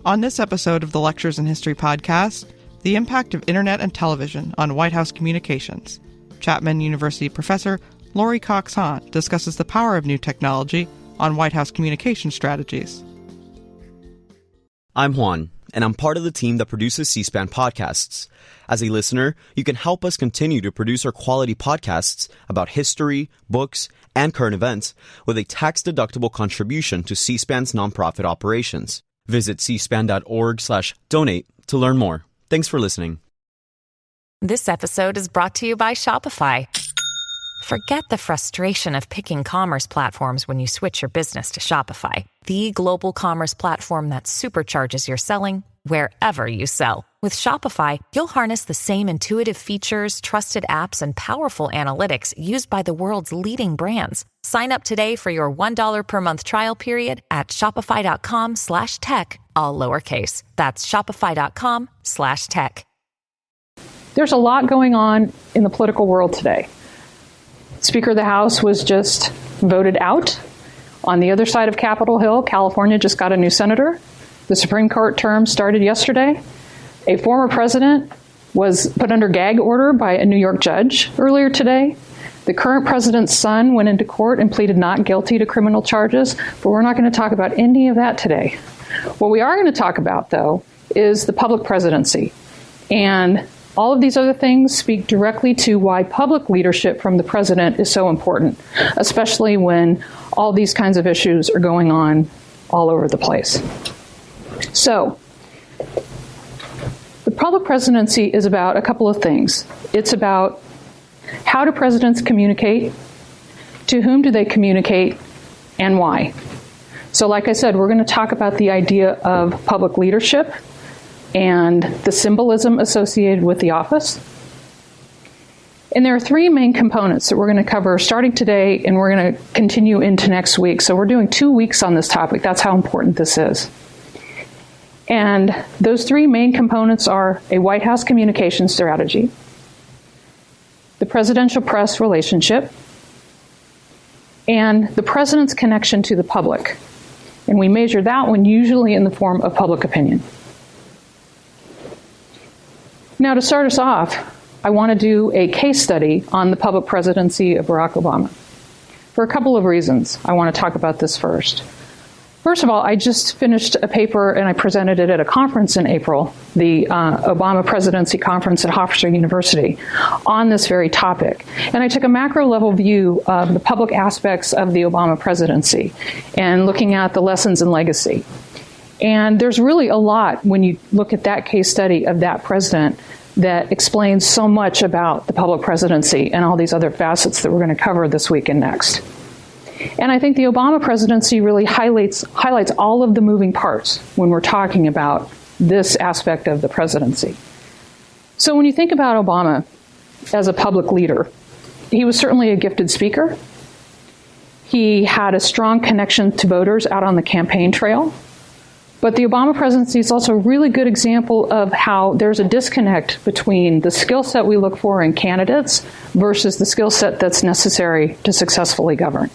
On this episode of the Lectures in History podcast, the impact of internet and television on White House communications. Chapman University professor Lori Cox-Hahn discusses the power of new technology on White House communication strategies. I'm Juan, and I'm part of the team that produces C-SPAN podcasts. As a listener, you can help us continue to produce our quality podcasts about history, books, and current events with a tax-deductible contribution to C-SPAN's nonprofit operations. Visit cspan.org/donate to learn more. Thanks for listening. This episode is brought to you by Shopify. Forget the frustration of picking commerce platforms when you switch your business to Shopify, the global commerce platform that supercharges your selling wherever you sell. With Shopify, you'll harness the same intuitive features, trusted apps, and powerful analytics used by the world's leading brands. Sign up today for your $1 per month trial period at shopify.com/tech, all lowercase. That's shopify.com/tech. There's a lot going on in the political world today. Speaker of the House was just voted out. On the other side of Capitol Hill, California just got a new senator. The Supreme Court term started yesterday. A former president was put under gag order by a New York judge earlier today. The current president's son went into court and pleaded not guilty to criminal charges, but we're not going to talk about any of that today. What we are going to talk about, though, is the public presidency. And all of these other things speak directly to why public leadership from the president is so important, especially when all these kinds of issues are going on all over the place. So, the public presidency is about a couple of things. It's about how do presidents communicate, to whom do they communicate, and why. So like I said, we're going to talk about the idea of public leadership and the symbolism associated with the office. And there are three main components that we're going to cover starting today, and we're going to continue into next week. So we're doing 2 weeks on this topic. That's how important this is. And those three main components are a White House communication strategy, the presidential press relationship, and the president's connection to the public. And we measure that one usually in the form of public opinion. Now, to start us off, I want to do a case study on the public presidency of Barack Obama. For a couple of reasons, I want to talk about this first. First of all, I just finished a paper and I presented it at a conference in April, the Obama Presidency Conference at Chapman University, on this very topic. And I took a macro level view of the public aspects of the Obama presidency and looking at the lessons and legacy. And there's really a lot when you look at that case study of that president that explains so much about the public presidency and all these other facets that we're going to cover this week and next. And I think the Obama presidency really highlights all of the moving parts when we're talking about this aspect of the presidency. So when you think about Obama as a public leader, he was certainly a gifted speaker. He had a strong connection to voters out on the campaign trail. But the Obama presidency is also a really good example of how there's a disconnect between the skill set we look for in candidates versus the skill set that's necessary to successfully govern.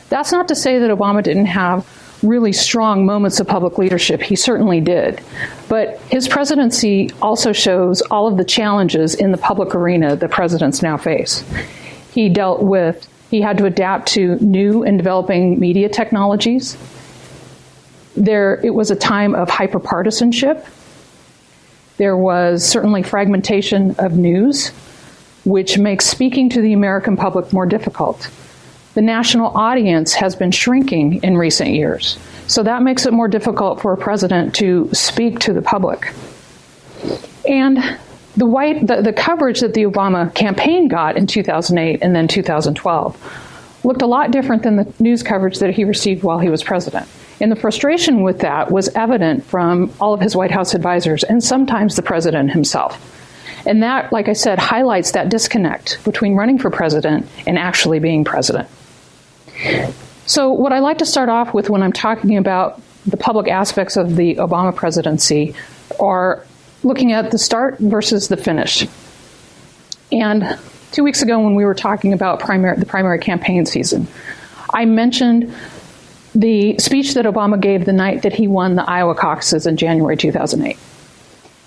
That's not to say that Obama didn't have really strong moments of public leadership. He certainly did. But his presidency also shows all of the challenges in the public arena that presidents now face. He had to adapt to new and developing media technologies. It was a time of hyperpartisanship. There was certainly fragmentation of news, which makes speaking to the American public more difficult. The national audience has been shrinking in recent years, so that makes it more difficult for a president to speak to the public. And the coverage that the Obama campaign got in 2008 and then 2012 looked a lot different than the news coverage that he received while he was president. And the frustration with that was evident from all of his White House advisors and sometimes the president himself. And that, like I said, highlights that disconnect between running for president and actually being president. So what I like to start off with when I'm talking about the public aspects of the Obama presidency are looking at the start versus the finish. And 2 weeks ago when we were talking about the primary campaign season, I mentioned the speech that Obama gave the night that he won the Iowa caucuses in January 2008.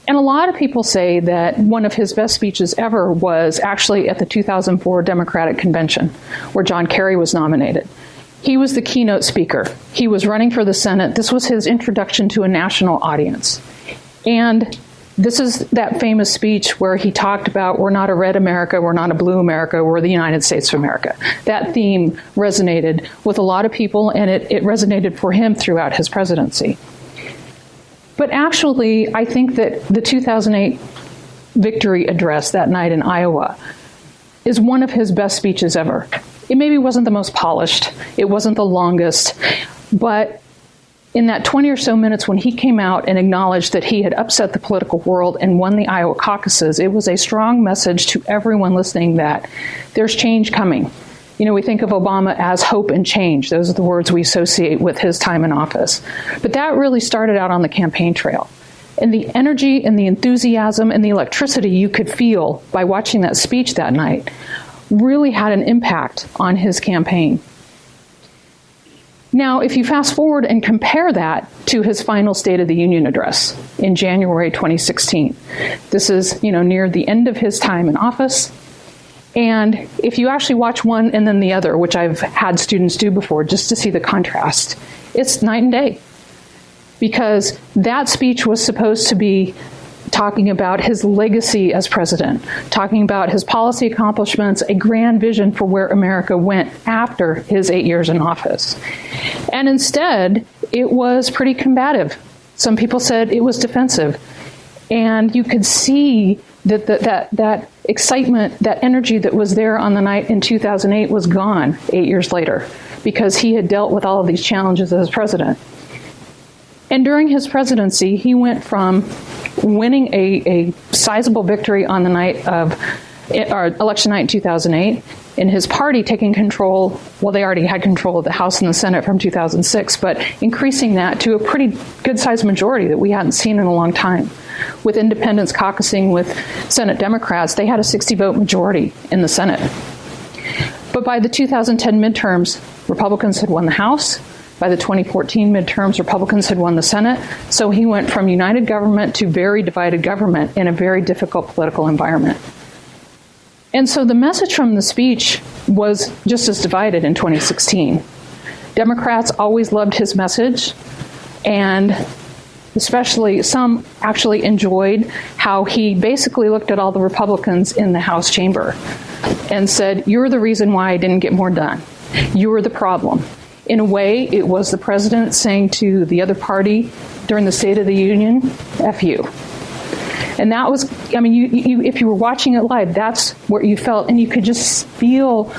And a lot of people say that one of his best speeches ever was actually at the 2004 Democratic Convention, where John Kerry was nominated. He was the keynote speaker. He was running for the Senate. This was his introduction to a national audience. And this is that famous speech where he talked about, we're not a red America, we're not a blue America, we're the United States of America. That theme resonated with a lot of people, and it resonated for him throughout his presidency. But actually, I think that the 2008 victory address that night in Iowa is one of his best speeches ever. It maybe wasn't the most polished, it wasn't the longest, but in that 20 or so minutes when he came out and acknowledged that he had upset the political world and won the Iowa caucuses, it was a strong message to everyone listening that there's change coming. You know, we think of Obama as hope and change. Those are the words we associate with his time in office. But that really started out on the campaign trail. And the energy and the enthusiasm and the electricity you could feel by watching that speech that night really had an impact on his campaign. Now, if you fast forward and compare that to his final State of the Union address in January 2016, this is, near the end of his time in office. And if you actually watch one and then the other, which I've had students do before just to see the contrast, it's night and day. Because that speech was supposed to be talking about his legacy as president, talking about his policy accomplishments, a grand vision for where America went after his 8 years in office. And instead, it was pretty combative. Some people said it was defensive. And you could see that excitement, that energy that was there on the night in 2008 was gone 8 years later, because he had dealt with all of these challenges as president. And during his presidency, he went from winning a sizable victory on the night of election night in 2008, and his party taking control, well, they already had control of the House and the Senate from 2006, but increasing that to a pretty good-sized majority that we hadn't seen in a long time. With independents caucusing with Senate Democrats, they had a 60-vote majority in the Senate. But by the 2010 midterms, Republicans had won the House. By the 2014 midterms, Republicans had won the Senate. So he went from united government to very divided government in a very difficult political environment. And so the message from the speech was just as divided in 2016. Democrats always loved his message, and especially some actually enjoyed how he basically looked at all the Republicans in the House chamber and said, "You're the reason why I didn't get more done. You're the problem." In a way, it was the president saying to the other party during the State of the Union, "F you." And that was, you if you were watching it live, that's what you felt. And you could just feel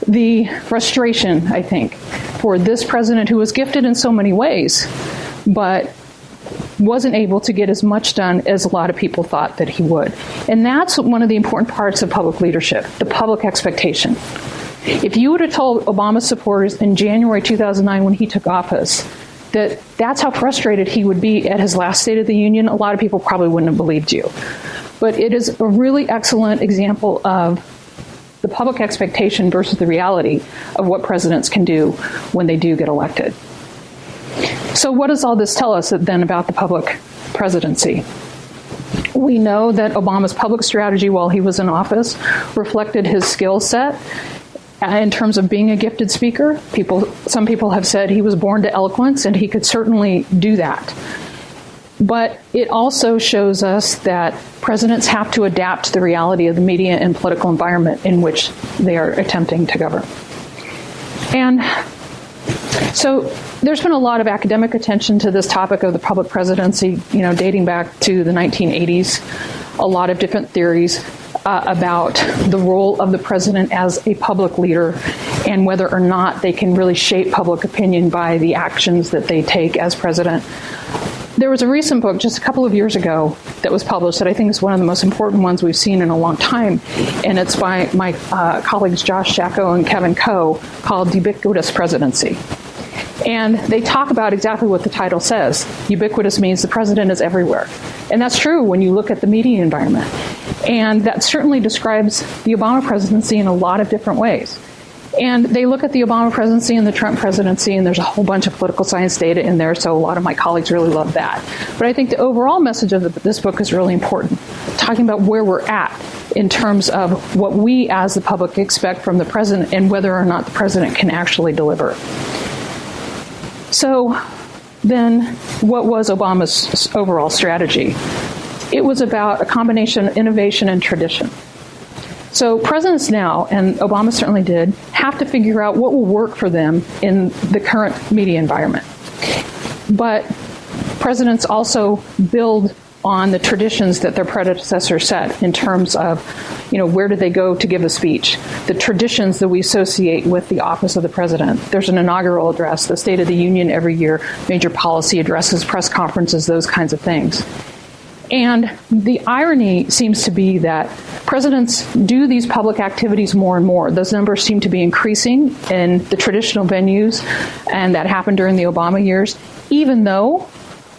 the frustration, I think, for this president who was gifted in so many ways, but wasn't able to get as much done as a lot of people thought that he would. And that's one of the important parts of public leadership, the public expectation. If you would have told Obama supporters in January 2009 when he took office that that's how frustrated he would be at his last State of the Union, a lot of people probably wouldn't have believed you. But it is a really excellent example of the public expectation versus the reality of what presidents can do when they do get elected. So what does all this tell us then about the public presidency? We know that Obama's public strategy while he was in office reflected his skill set. In terms of being a gifted speaker, some people have said he was born to eloquence, and he could certainly do that. But it also shows us that presidents have to adapt to the reality of the media and political environment in which they are attempting to govern. And so there's been a lot of academic attention to this topic of the public presidency, dating back to the 1980s, a lot of different theories about the role of the president as a public leader and whether or not they can really shape public opinion by the actions that they take as president. There was a recent book just a couple of years ago that was published that I think is one of the most important ones we've seen in a long time, and it's by my colleagues Josh Shacko and Kevin Coe, called Ubiquitous Presidency. And they talk about exactly what the title says. Ubiquitous means the president is everywhere. And that's true when you look at the media environment. And that certainly describes the Obama presidency in a lot of different ways. And they look at the Obama presidency and the Trump presidency, and there's a whole bunch of political science data in there, so a lot of my colleagues really love that. But I think the overall message of this book is really important, talking about where we're at in terms of what we as the public expect from the president and whether or not the president can actually deliver. So then, what was Obama's overall strategy? It was about a combination of innovation and tradition. So presidents now, and Obama certainly did, have to figure out what will work for them in the current media environment. But presidents also build on the traditions that their predecessors set in terms of, where do they go to give a speech, the traditions that we associate with the office of the president. There's an inaugural address, the State of the Union every year, major policy addresses, press conferences, those kinds of things. And the irony seems to be that presidents do these public activities more and more. Those numbers seem to be increasing in the traditional venues, and that happened during the Obama years, even though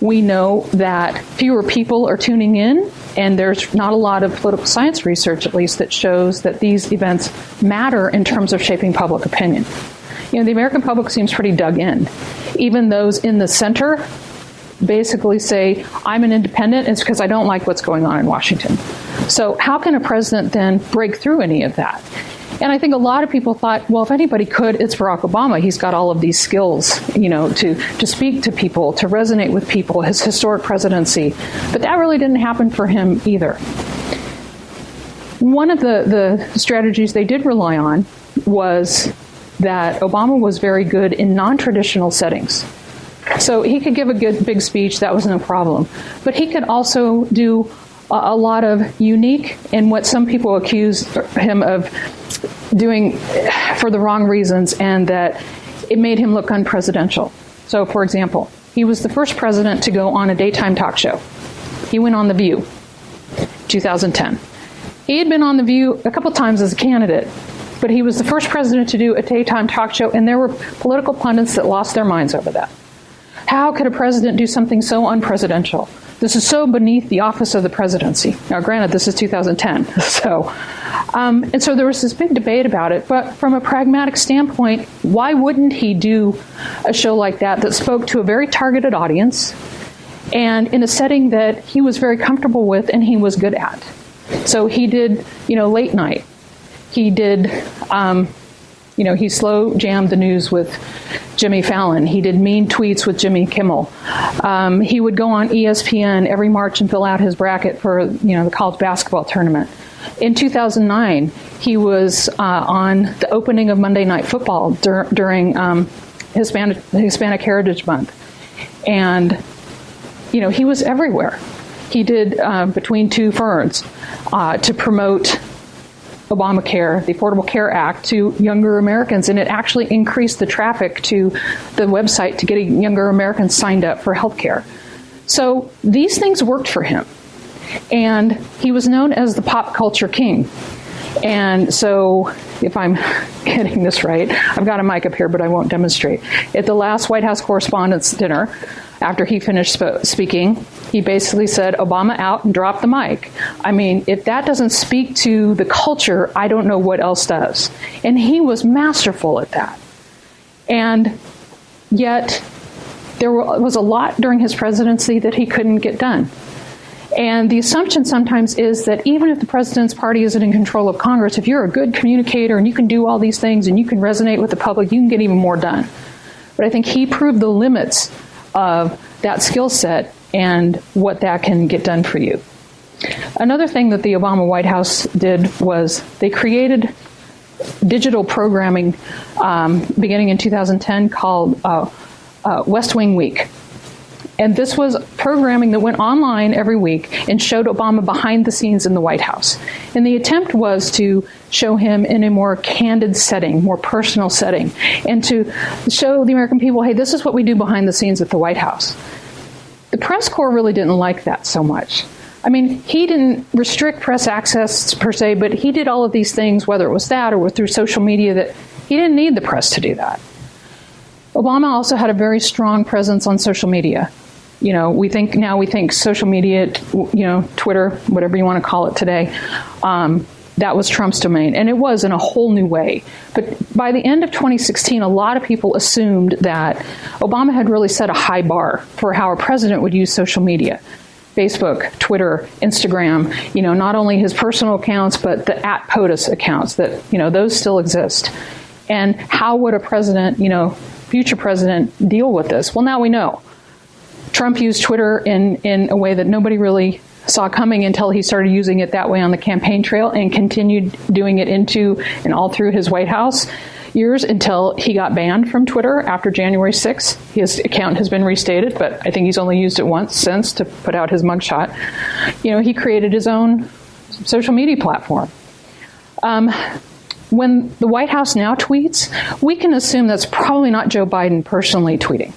we know that fewer people are tuning in, and there's not a lot of political science research, at least, that shows that these events matter in terms of shaping public opinion. The American public seems pretty dug in. Even those in the center basically say, I'm an independent, it's because I don't like what's going on in Washington. So how can a president then break through any of that? And I think a lot of people thought, well, if anybody could, it's Barack Obama. He's got all of these skills, to speak to people, to resonate with people, his historic presidency. But that really didn't happen for him either. One of the strategies they did rely on was that Obama was very good in non-traditional settings. So he could give a good big speech, that was no problem. But he could also do a lot of unique and what some people accuse him of doing for the wrong reasons, and that it made him look unpresidential. So, for example, he was the first president to go on a daytime talk show. He went on The View, 2010. He had been on The View a couple times as a candidate, but he was the first president to do a daytime talk show, and there were political pundits that lost their minds over that. How could a president do something so unpresidential? This is so beneath the office of the presidency. Now, granted, this is 2010, and so there was this big debate about it. But from a pragmatic standpoint, why wouldn't he do a show like that spoke to a very targeted audience and in a setting that he was very comfortable with and he was good at? So he did, late night. He did, he slow jammed the news with Jimmy Fallon. He did mean tweets with Jimmy Kimmel. He would go on ESPN every March and fill out his bracket for, the college basketball tournament. In 2009, he was on the opening of Monday Night Football during Hispanic Heritage Month. And, he was everywhere. He did Between Two Ferns to promote Obamacare, the Affordable Care Act, to younger Americans, and it actually increased the traffic to the website to getting younger Americans signed up for health care. So these things worked for him, and he was known as the pop culture king. And so, if I'm getting this right, I've got a mic up here, but I won't demonstrate. At the last White House Correspondents' Dinner, after he finished speaking, he basically said, Obama out, and dropped the mic. I mean, if that doesn't speak to the culture, I don't know what else does. And he was masterful at that. And yet, there was a lot during his presidency that he couldn't get done. And the assumption sometimes is that even if the president's party isn't in control of Congress, if you're a good communicator and you can do all these things and you can resonate with the public, you can get even more done. But I think he proved the limits of that skill set and what that can get done for you. Another thing that the Obama White House did was they created digital programming beginning in 2010 called West Wing Week. And this was programming that went online every week and showed Obama behind the scenes in the White House. And the attempt was to show him in a more candid setting, more personal setting, and to show the American people, hey, this is what we do behind the scenes at the White House. The press corps really didn't like that so much. I mean, he didn't restrict press access per se, but he did all of these things, whether it was that or through social media, that he didn't need the press to do that. Obama also had a very strong presence on social media. We think social media, Twitter, whatever you want to call it today, that was Trump's domain, and it was in a whole new way. But by the end of 2016, a lot of people assumed that Obama had really set a high bar for how a president would use social media. Facebook, Twitter, Instagram, not only his personal accounts, but the @POTUS accounts, that, those still exist. And how would a president, future president, deal with this? Well, now we know. Trump used Twitter in a way that nobody really saw coming until he started using it that way on the campaign trail, and continued doing it into and all through his White House years until he got banned from Twitter after January 6th. His account has been restated, but I think he's only used it once since to put out his mugshot. He created his own social media platform. When the White House now tweets, we can assume that's probably not Joe Biden personally tweeting.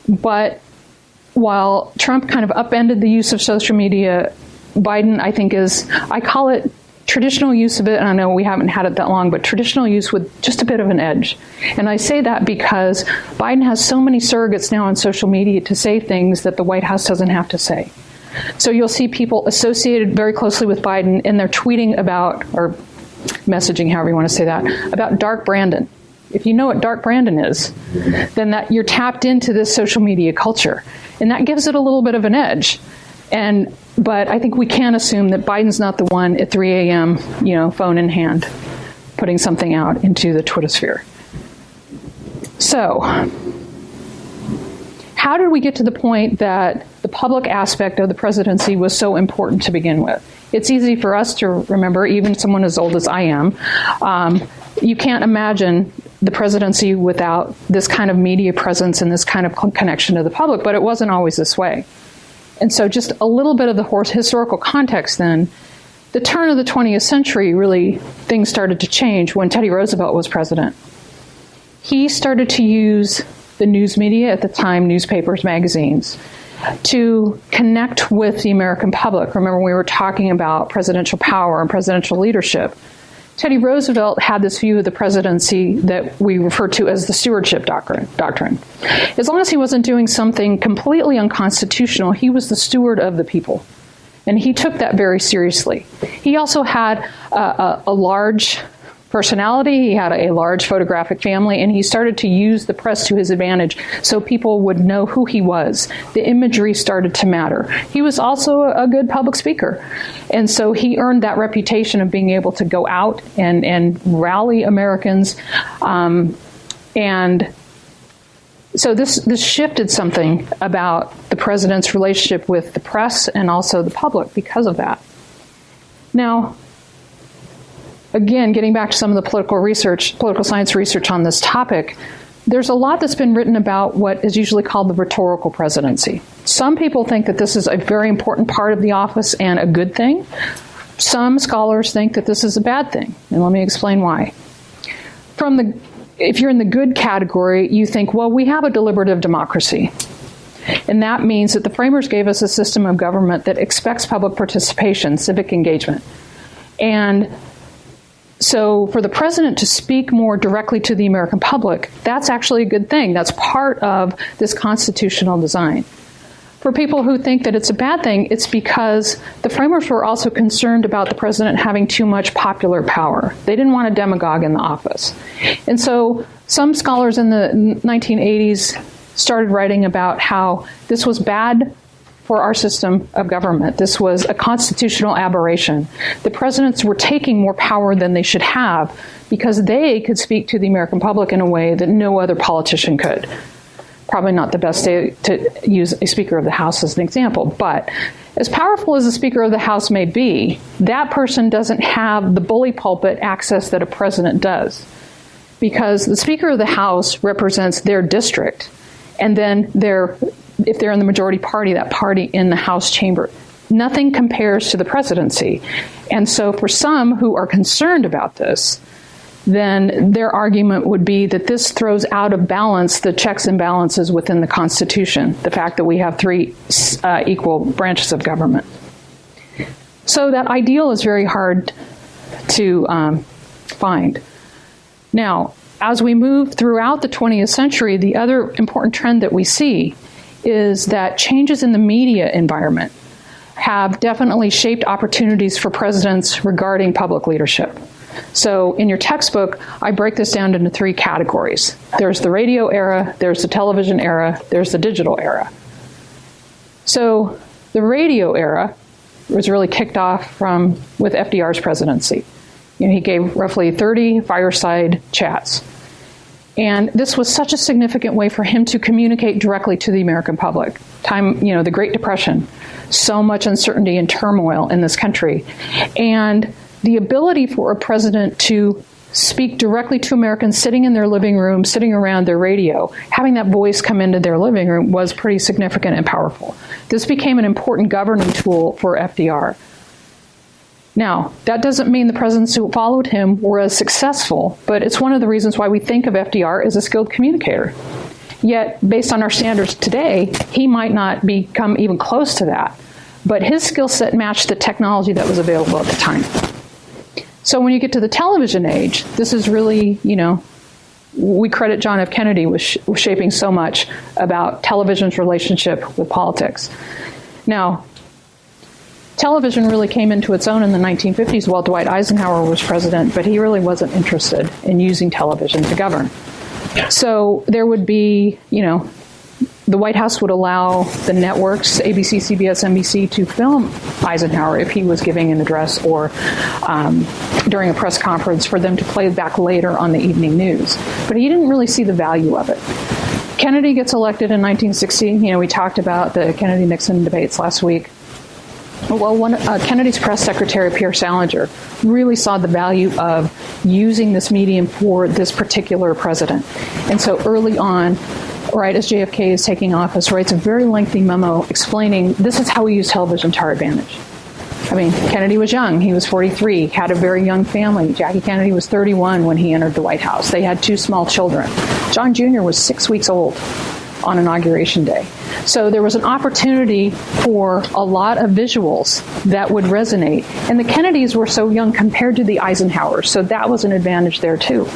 But while Trump kind of upended the use of social media, Biden, I think, I call it traditional use of it, and I know we haven't had it that long, but traditional use with just a bit of an edge. And I say that because Biden has so many surrogates now on social media to say things that the White House doesn't have to say. So you'll see people associated very closely with Biden, and they're tweeting about, or messaging, however you want to say that, about Dark Brandon. If you know what Dark Brandon is, then that you're tapped into this social media culture. And that gives it a little bit of an edge. But I think we can assume that Biden's not the one at 3 a.m., phone in hand, putting something out into the Twitter sphere. So, how did we get to the point that the public aspect of the presidency was so important to begin with? It's easy for us to remember, even someone as old as I am. You can't imagine the presidency without this kind of media presence and this kind of connection to the public, but it wasn't always this way. And so just a little bit of the historical context then, the turn of the 20th century, really, things started to change when Teddy Roosevelt was president. He started to use the news media at the time, newspapers, magazines, to connect with the American public. Remember, we were talking about presidential power and presidential leadership. Teddy Roosevelt had this view of the presidency that we refer to as the stewardship doctrine. As long as he wasn't doing something completely unconstitutional, he was the steward of the people. And he took that very seriously. He also had a large personality. He had a large photographic family, and he started to use the press to his advantage so people would know who he was. The imagery started to matter. He was also a good public speaker. And so he earned that reputation of being able to go out and rally Americans. And so this shifted something about the president's relationship with the press and also the public because of that. Now, again, getting back to some of the political science research on this topic, there's a lot that's been written about what is usually called the rhetorical presidency. Some people think that this is a very important part of the office and a good thing. Some scholars think that this is a bad thing, and let me explain why. If you're in the good category, you think, well, we have a deliberative democracy. And that means that the framers gave us a system of government that expects public participation, civic engagement. And so for the president to speak more directly to the American public, that's actually a good thing. That's part of this constitutional design. For people who think that it's a bad thing, it's because the framers were also concerned about the president having too much popular power. They didn't want a demagogue in the office. And so some scholars in the 1980s started writing about how this was bad for our system of government. This was a constitutional aberration. The presidents were taking more power than they should have because they could speak to the American public in a way that no other politician could. Probably not the best day to use a Speaker of the House as an example, but as powerful as the Speaker of the House may be, that person doesn't have the bully pulpit access that a president does, because the Speaker of the House represents their district, and then if they're in the majority party, that party in the House chamber. Nothing compares to the presidency. And so for some who are concerned about this, then their argument would be that this throws out of balance the checks and balances within the Constitution, the fact that we have three equal branches of government. So that ideal is very hard to find. Now, as we move throughout the 20th century, the other important trend that we see is that changes in the media environment have definitely shaped opportunities for presidents regarding public leadership. So in your textbook, I break this down into 3 categories. There's the radio era, there's the television era, there's the digital era. So the radio era was really kicked off with FDR's presidency. He gave roughly 30 fireside chats. And this was such a significant way for him to communicate directly to the American public. The Great Depression, so much uncertainty and turmoil in this country. And the ability for a president to speak directly to Americans sitting in their living room, sitting around their radio, having that voice come into their living room was pretty significant and powerful. This became an important governing tool for FDR. Now, that doesn't mean the presidents who followed him were as successful, but it's one of the reasons why we think of FDR as a skilled communicator. Yet, based on our standards today, he might not become even close to that. But his skill set matched the technology that was available at the time. So when you get to the television age, this is really, we credit John F. Kennedy with shaping so much about television's relationship with politics. Now, television really came into its own in the 1950s while Dwight Eisenhower was president, but he really wasn't interested in using television to govern. So there would be, the White House would allow the networks, ABC, CBS, NBC, to film Eisenhower if he was giving an address or during a press conference for them to play back later on the evening news. But he didn't really see the value of it. Kennedy gets elected in 1960. We talked about the Kennedy-Nixon debates last week. Well, Kennedy's press secretary, Pierre Salinger, really saw the value of using this medium for this particular president. And so early on, right as JFK is taking office, writes a very lengthy memo explaining this is how we use television to our advantage. Kennedy was young. He was 43, had a very young family. Jackie Kennedy was 31 when he entered the White House. They had 2 small children. John Jr. was 6 weeks old on Inauguration Day. So there was an opportunity for a lot of visuals that would resonate. And the Kennedys were so young compared to the Eisenhowers, so that was an advantage there too.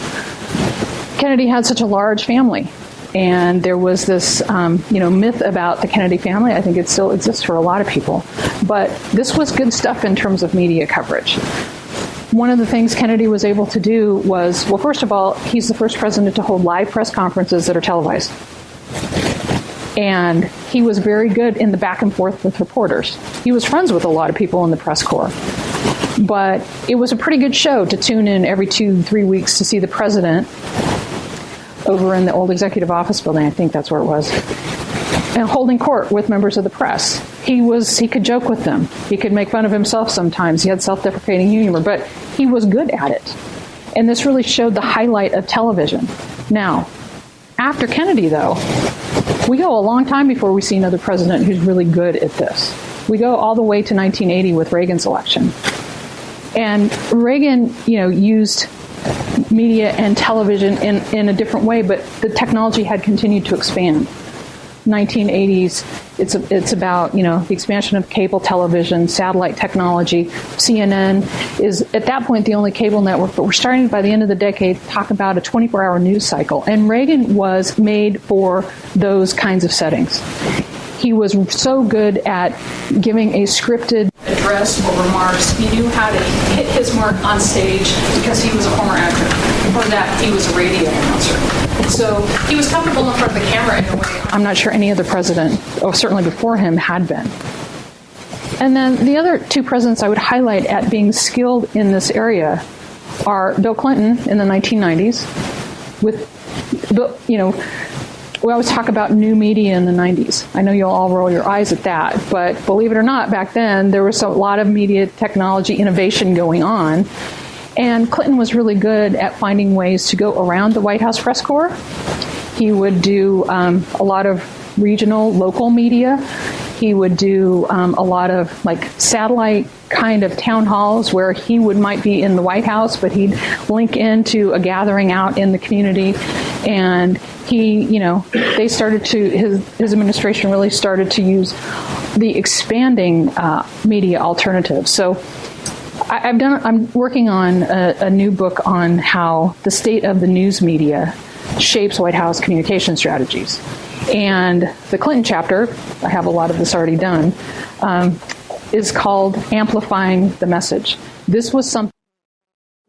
Kennedy had such a large family. And there was this, myth about the Kennedy family. I think it still exists for a lot of people. But this was good stuff in terms of media coverage. One of the things Kennedy was able to do was, well, first of all, he's the first president to hold live press conferences that are televised. And he was very good in the back and forth with reporters. He was friends with a lot of people in the press corps. But it was a pretty good show to tune in every 2-3 weeks to see the president over in the old executive office building, I think that's where it was, and holding court with members of the press. He could joke with them. He could make fun of himself sometimes. He had self-deprecating humor, but he was good at it. And this really showed the highlight of television. Now, after Kennedy, though, we go a long time before we see another president who's really good at this. We go all the way to 1980 with Reagan's election. And Reagan, used media and television in a different way, but the technology had continued to expand. 1980s, it's about, the expansion of cable television, satellite technology. CNN is, at that point, the only cable network, but we're starting, by the end of the decade, to talk about a 24-hour news cycle. And Reagan was made for those kinds of settings. He was so good at giving a scripted address or remarks. He knew how to hit his mark on stage because he was a former actor. Before that, he was a radio announcer. So he was comfortable in front of the camera in a way I'm not sure any other president, or certainly before him, had been. And then the other 2 presidents I would highlight at being skilled in this area are Bill Clinton in the 1990s with, we always talk about new media in the 90s. I know you'll all roll your eyes at that, but believe it or not, back then there was a lot of media technology innovation going on, and Clinton was really good at finding ways to go around the White House press corps. He would do a lot of regional, local media. He would do a lot of satellite kind of town halls where he might be in the White House, but he'd link into a gathering out in the community. And they started to, his administration really started to use the expanding media alternatives. So I'm working on a new book on how the state of the news media shapes White House communication strategies. And the Clinton chapter, I have a lot of this already done, is called amplifying the message. This was something,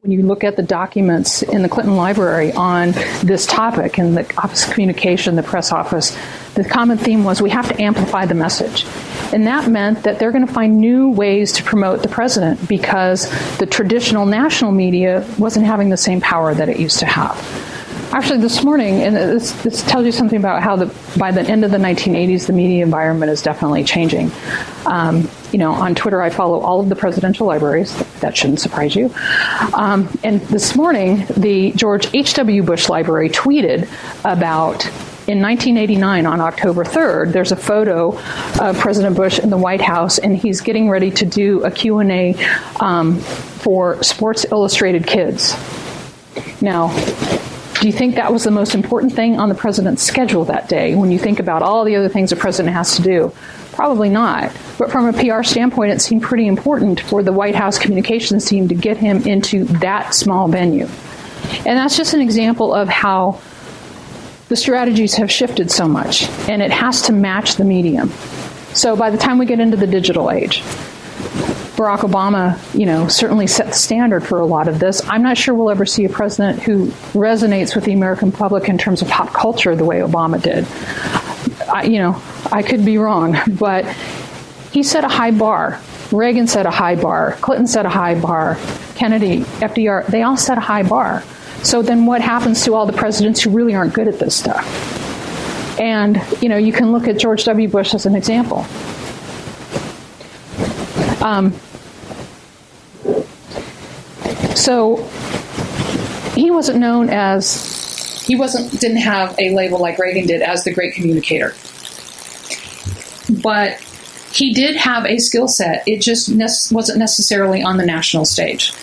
when you look at the documents in the Clinton Library on this topic, in the Office of Communication, the press office, the common theme was we have to amplify the message. And that meant that they're going to find new ways to promote the president because the traditional national media wasn't having the same power that it used to have. Actually, this morning, and this tells you something about how by the end of the 1980s, the media environment is definitely changing. On Twitter, I follow all of the presidential libraries. That shouldn't surprise you. And this morning, the George H.W. Bush Library tweeted about, in 1989, on October 3rd, there's a photo of President Bush in the White House, and he's getting ready to do a Q&A for Sports Illustrated Kids. Now, do you think that was the most important thing on the president's schedule that day when you think about all the other things the president has to do? Probably not. But from a PR standpoint, it seemed pretty important for the White House communications team to get him into that small venue. And that's just an example of how the strategies have shifted so much, and it has to match the medium. So by the time we get into the digital age, Barack Obama, certainly set the standard for a lot of this. I'm not sure we'll ever see a president who resonates with the American public in terms of pop culture the way Obama did. I could be wrong, but he set a high bar. Reagan set a high bar. Clinton set a high bar. Kennedy, FDR, they all set a high bar. So then what happens to all the presidents who really aren't good at this stuff? And, you can look at George W. Bush as an example. So he wasn't known as, didn't have a label like Reagan did as the great communicator. But he did have a skill set. It just wasn't necessarily on the national stage.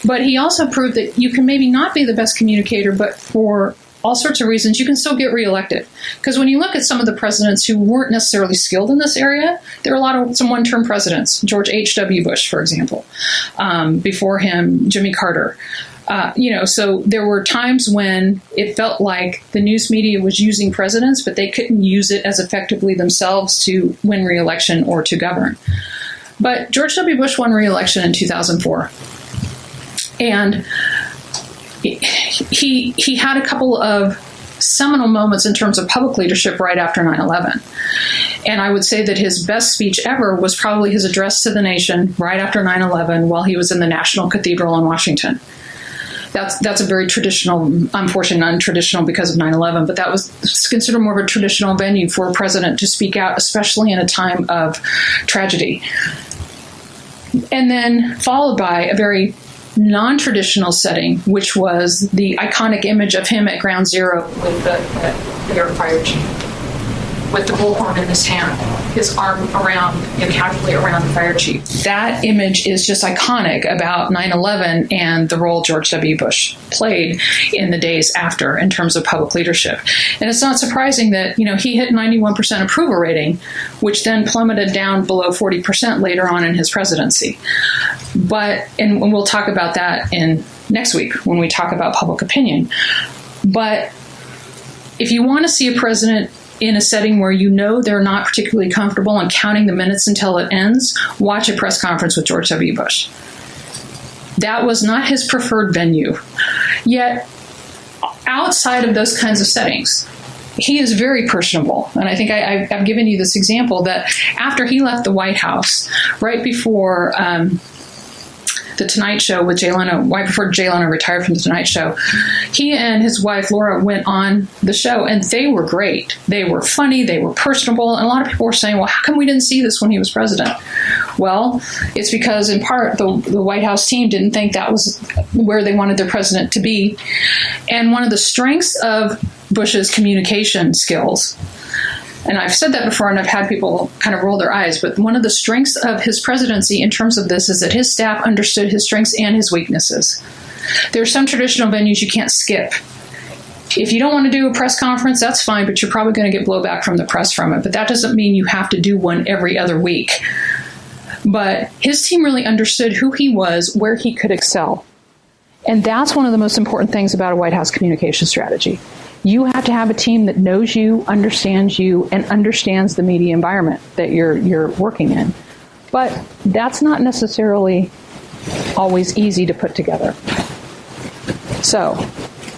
But he also proved that you can maybe not be the best communicator, but for all sorts of reasons, you can still get reelected. Because when you look at some of the presidents who weren't necessarily skilled in this area, there were some one-term presidents. George H.W. Bush, for example. Before him, Jimmy Carter. So there were times when it felt like the news media was using presidents, but they couldn't use it as effectively themselves to win re-election or to govern. But George W. Bush won re-election in 2004. And he had a couple of seminal moments in terms of public leadership right after 9/11. And I would say that his best speech ever was probably his address to the nation right after 9/11 while he was in the National Cathedral in Washington. That's a very traditional, unfortunately non-traditional because of 9/11, but that was considered more of a traditional venue for a president to speak out, especially in a time of tragedy. And then followed by a very non-traditional setting, which was the iconic image of him at Ground Zero with the air fire chief, with the bullhorn in his hand, his arm casually around the fire chief. That image is just iconic about 9/11 and the role George W. Bush played in the days after in terms of public leadership. And it's not surprising that, he hit 91% approval rating, which then plummeted down below 40% later on in his presidency. And we'll talk about that in next week when we talk about public opinion. But if you want to see a president in a setting where they're not particularly comfortable and counting the minutes until it ends, watch a press conference with George W. Bush. That was not his preferred venue. Yet, outside of those kinds of settings, he is very personable. And I think I've given you this example that after he left the White House, right before The Tonight Show with Jay Leno, right before Jay Leno retired from The Tonight Show, he and his wife Laura went on the show, and they were great. They were funny, they were personable, and a lot of people were saying, well, how come we didn't see this when he was president? Well, it's because, in part, the White House team didn't think that was where they wanted their president to be. And one of the strengths of Bush's communication skills, and I've said that before and I've had people kind of roll their eyes, but one of the strengths of his presidency in terms of this is that his staff understood his strengths and his weaknesses. There are some traditional venues you can't skip. If you don't want to do a press conference, that's fine, but you're probably going to get blowback from the press from it. But that doesn't mean you have to do one every other week. But his team really understood who he was, where he could excel. And that's one of the most important things about a White House communication strategy. You have to have a team that knows you, and understands the media environment that you're working in. But that's not necessarily always easy to put together. So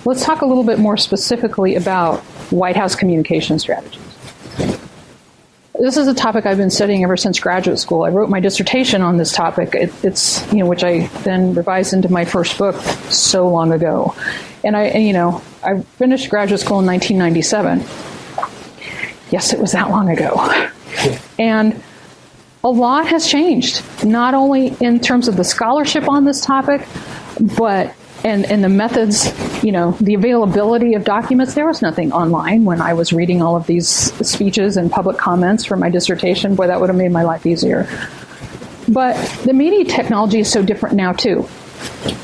let's talk a little bit more specifically about White House communication strategies. This is a topic I've been studying ever since graduate school. I wrote my dissertation on this topic. It's which I then revised into my first book so long ago. And I finished graduate school in 1997. Yes, it was that long ago. And a lot has changed, not only in terms of the scholarship on this topic, but and the methods, the availability of documents. There was nothing online when I was reading all of these speeches and public comments for my dissertation. Boy, that would have made my life easier. But the media technology is so different now, too.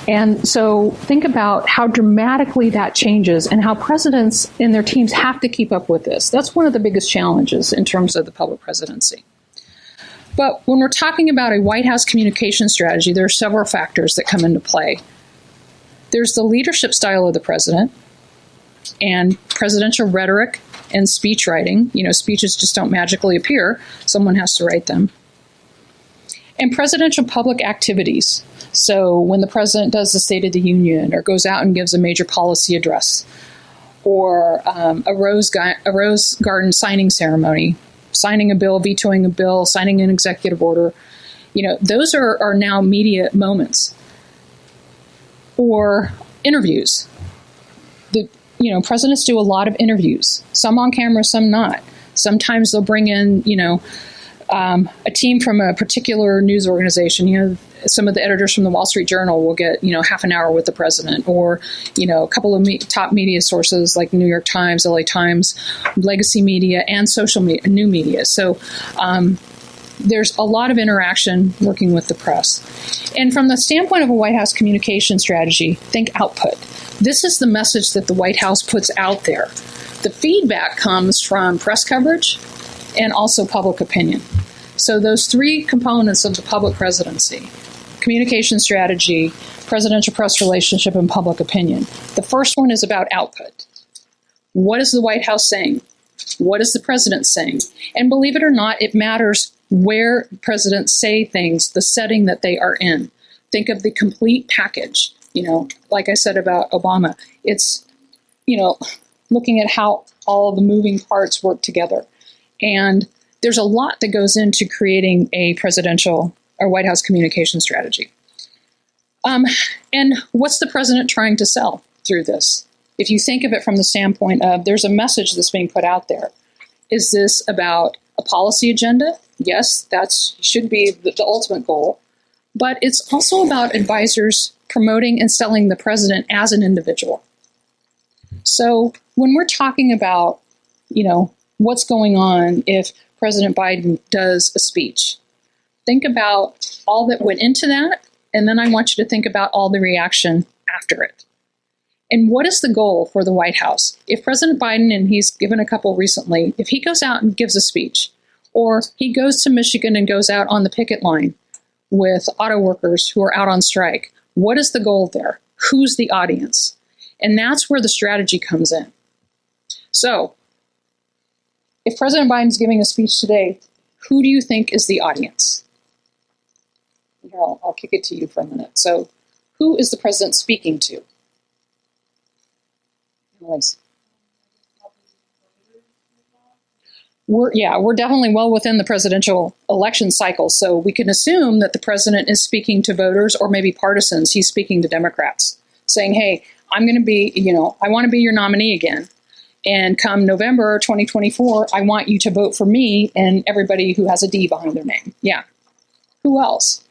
And so think about how dramatically that changes and how presidents and their teams have to keep up with this. That's one of the biggest challenges in terms of the public presidency. But when we're talking about a White House communication strategy, there are several factors that come into play. There's the leadership style of the president and presidential rhetoric and speech writing. Speeches just don't magically appear. Someone has to write them. And presidential public activities. So when the president does the State of the Union or goes out and gives a major policy address or a Rose Garden signing ceremony, signing a bill, vetoing a bill, signing an executive order, those are now media moments. Or interviews. Presidents do a lot of interviews, some on camera, some not. Sometimes they'll bring in, a team from a particular news organization. Some of the editors from the Wall Street Journal will get, half an hour with the president, or, a couple of top media sources like New York Times, LA Times, legacy media, and social media, new media. So there's a lot of interaction working with the press. And from the standpoint of a White House communication strategy, think output. This is the message that the White House puts out there. The feedback comes from press coverage and also public opinion. So those three components of the public presidency, communication strategy, presidential press relationship, and public opinion. The first one is about output. What is the White House saying? What is the president saying? And believe it or not, it matters where presidents say things, the setting that they are in. Think of the complete package. Like I said about Obama, it's, looking at how all the moving parts work together. And there's a lot that goes into creating a presidential or White House communication strategy. And what's the president trying to sell through this? If you think of it from the standpoint of there's a message that's being put out there. Is this about a policy agenda? Yes, that should be the ultimate goal. But it's also about advisors promoting and selling the president as an individual. So when we're talking about, what's going on if President Biden does a speech, think about all that went into that, and then I want you to think about all the reaction after it. And what is the goal for the White House? If President Biden, and he's given a couple recently, if he goes out and gives a speech, or he goes to Michigan and goes out on the picket line with auto workers who are out on strike, what is the goal there? Who's the audience? And that's where the strategy comes in. So, if President Biden's giving a speech today, who do you think is the audience? Here, I'll kick it to you for a minute. So, who is the president speaking to? Annalise. We're definitely well within the presidential election cycle, so we can assume that the president is speaking to voters or maybe partisans. He's speaking to Democrats, saying, hey, I'm going to be, I want to be your nominee again. And come November 2024, I want you to vote for me and everybody who has a D behind their name. Yeah. Who else?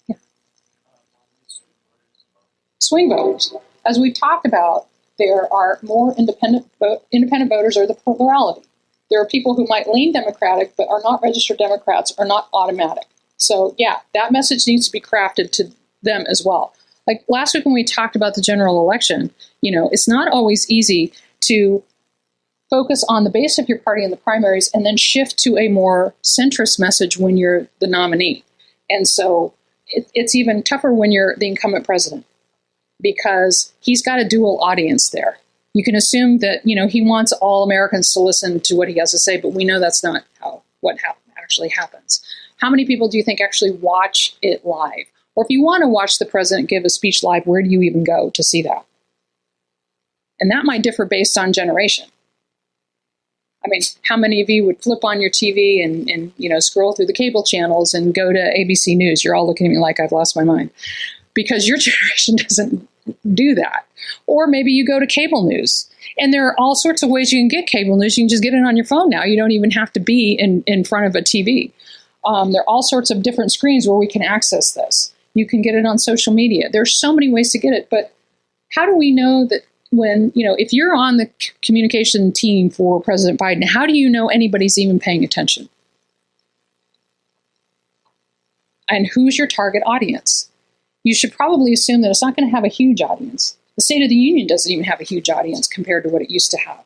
Yeah. Swing voters. As we talked about, there are more independent voters, or the plurality. There are people who might lean Democratic but are not registered Democrats, are not automatic. So, yeah, that message needs to be crafted to them as well. Like last week when we talked about the general election, it's not always easy to focus on the base of your party in the primaries and then shift to a more centrist message when you're the nominee. And so it's even tougher when you're the incumbent president, because he's got a dual audience there. You can assume that, he wants all Americans to listen to what he has to say, but we know that's not what actually happens? How many people do you think actually watch it live? Or if you want to watch the president give a speech live, where do you even go to see that? And that might differ based on generation. I mean, how many of you would flip on your TV and scroll through the cable channels and go to ABC News? You're all looking at me like I've lost my mind, because your generation doesn't do that. Or maybe you go to cable news. And there are all sorts of ways you can get cable news. You can just get it on your phone now. You don't even have to be in front of a TV. There are all sorts of different screens where we can access this. You can get it on social media. There's so many ways to get it. But how do we know that when, if you're on the communication team for President Biden, how do you know anybody's even paying attention? And who's your target audience? You should probably assume that it's not going to have a huge audience. The State of the Union doesn't even have a huge audience compared to what it used to have.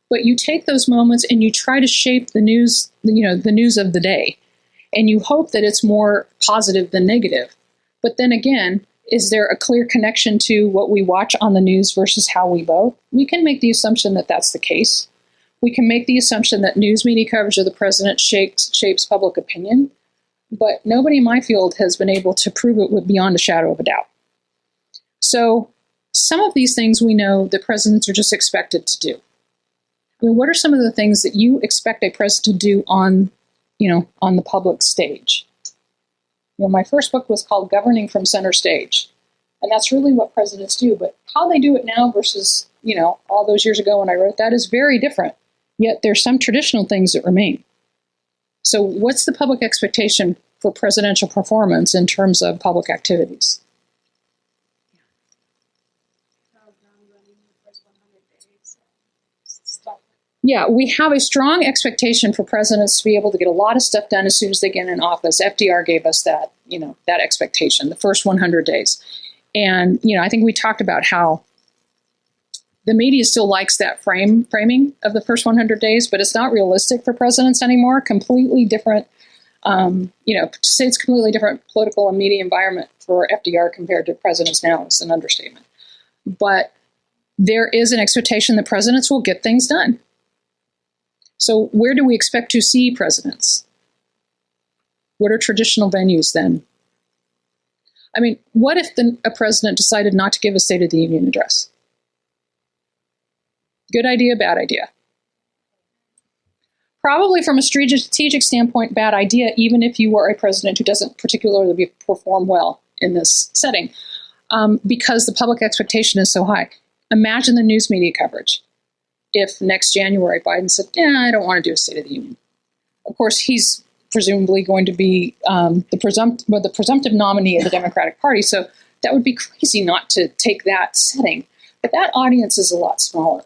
But you take those moments and you try to shape the news, the news of the day. And you hope that it's more positive than negative. But then again, is there a clear connection to what we watch on the news versus how we vote? We can make the assumption that that's the case. We can make the assumption that news media coverage of the president shapes public opinion. But nobody in my field has been able to prove it with beyond a shadow of a doubt. So some of these things we know that presidents are just expected to do. I mean, what are some of the things that you expect a president to do on the public stage? My first book was called Governing from Center Stage. And that's really what presidents do. But how they do it now versus, all those years ago when I wrote that is very different. Yet there's some traditional things that remain. So what's the public expectation for presidential performance in terms of public activities? Yeah, we have a strong expectation for presidents to be able to get a lot of stuff done as soon as they get in office. FDR gave us that, that expectation, the first 100 days. And, I think we talked about how the media still likes that framing of the first 100 days, but it's not realistic for presidents anymore. Completely different, to say it's completely different political and media environment for FDR compared to presidents now is an understatement. But there is an expectation that presidents will get things done. So where do we expect to see presidents? What are traditional venues then? I mean, what if a president decided not to give a State of the Union address? Good idea, bad idea? Probably from a strategic standpoint, bad idea, even if you are a president who doesn't particularly perform well in this setting, because the public expectation is so high. Imagine the news media coverage. If next January Biden said, I don't want to do a State of the Union. Of course, he's presumably going to be the presumptive nominee of the Democratic Party, so that would be crazy not to take that setting. But that audience is a lot smaller.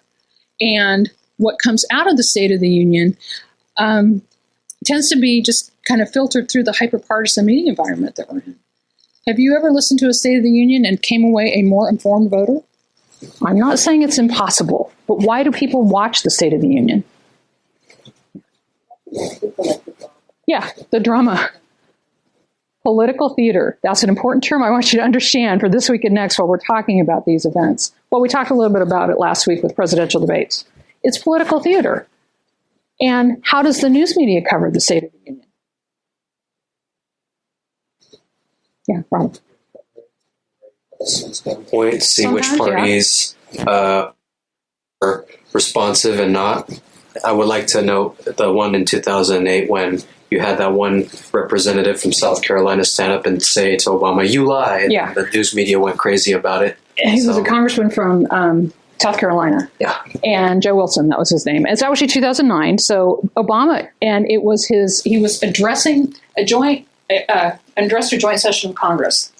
And what comes out of the State of the Union tends to be just kind of filtered through the hyper-partisan media environment that we're in. Have you ever listened to a State of the Union and came away a more informed voter? I'm not saying it's impossible, but why do people watch the State of the Union? Yeah, the drama. Political theater. That's an important term I want you to understand for this week and next while we're talking about these events. Well, we talked a little bit about it last week with presidential debates. It's political theater. And how does the news media cover the State of the Union? Yeah, Ron. Point, see which parties are responsive and not. I would like to note the one in 2008 when you had that one representative from South Carolina stand up and say to Obama, "You lie." Yeah. The news media went crazy about it. He was a congressman from South Carolina. Yeah. And Joe Wilson, that was his name. It's actually 2009. So Obama, and it was he was addressing a joint session of Congress.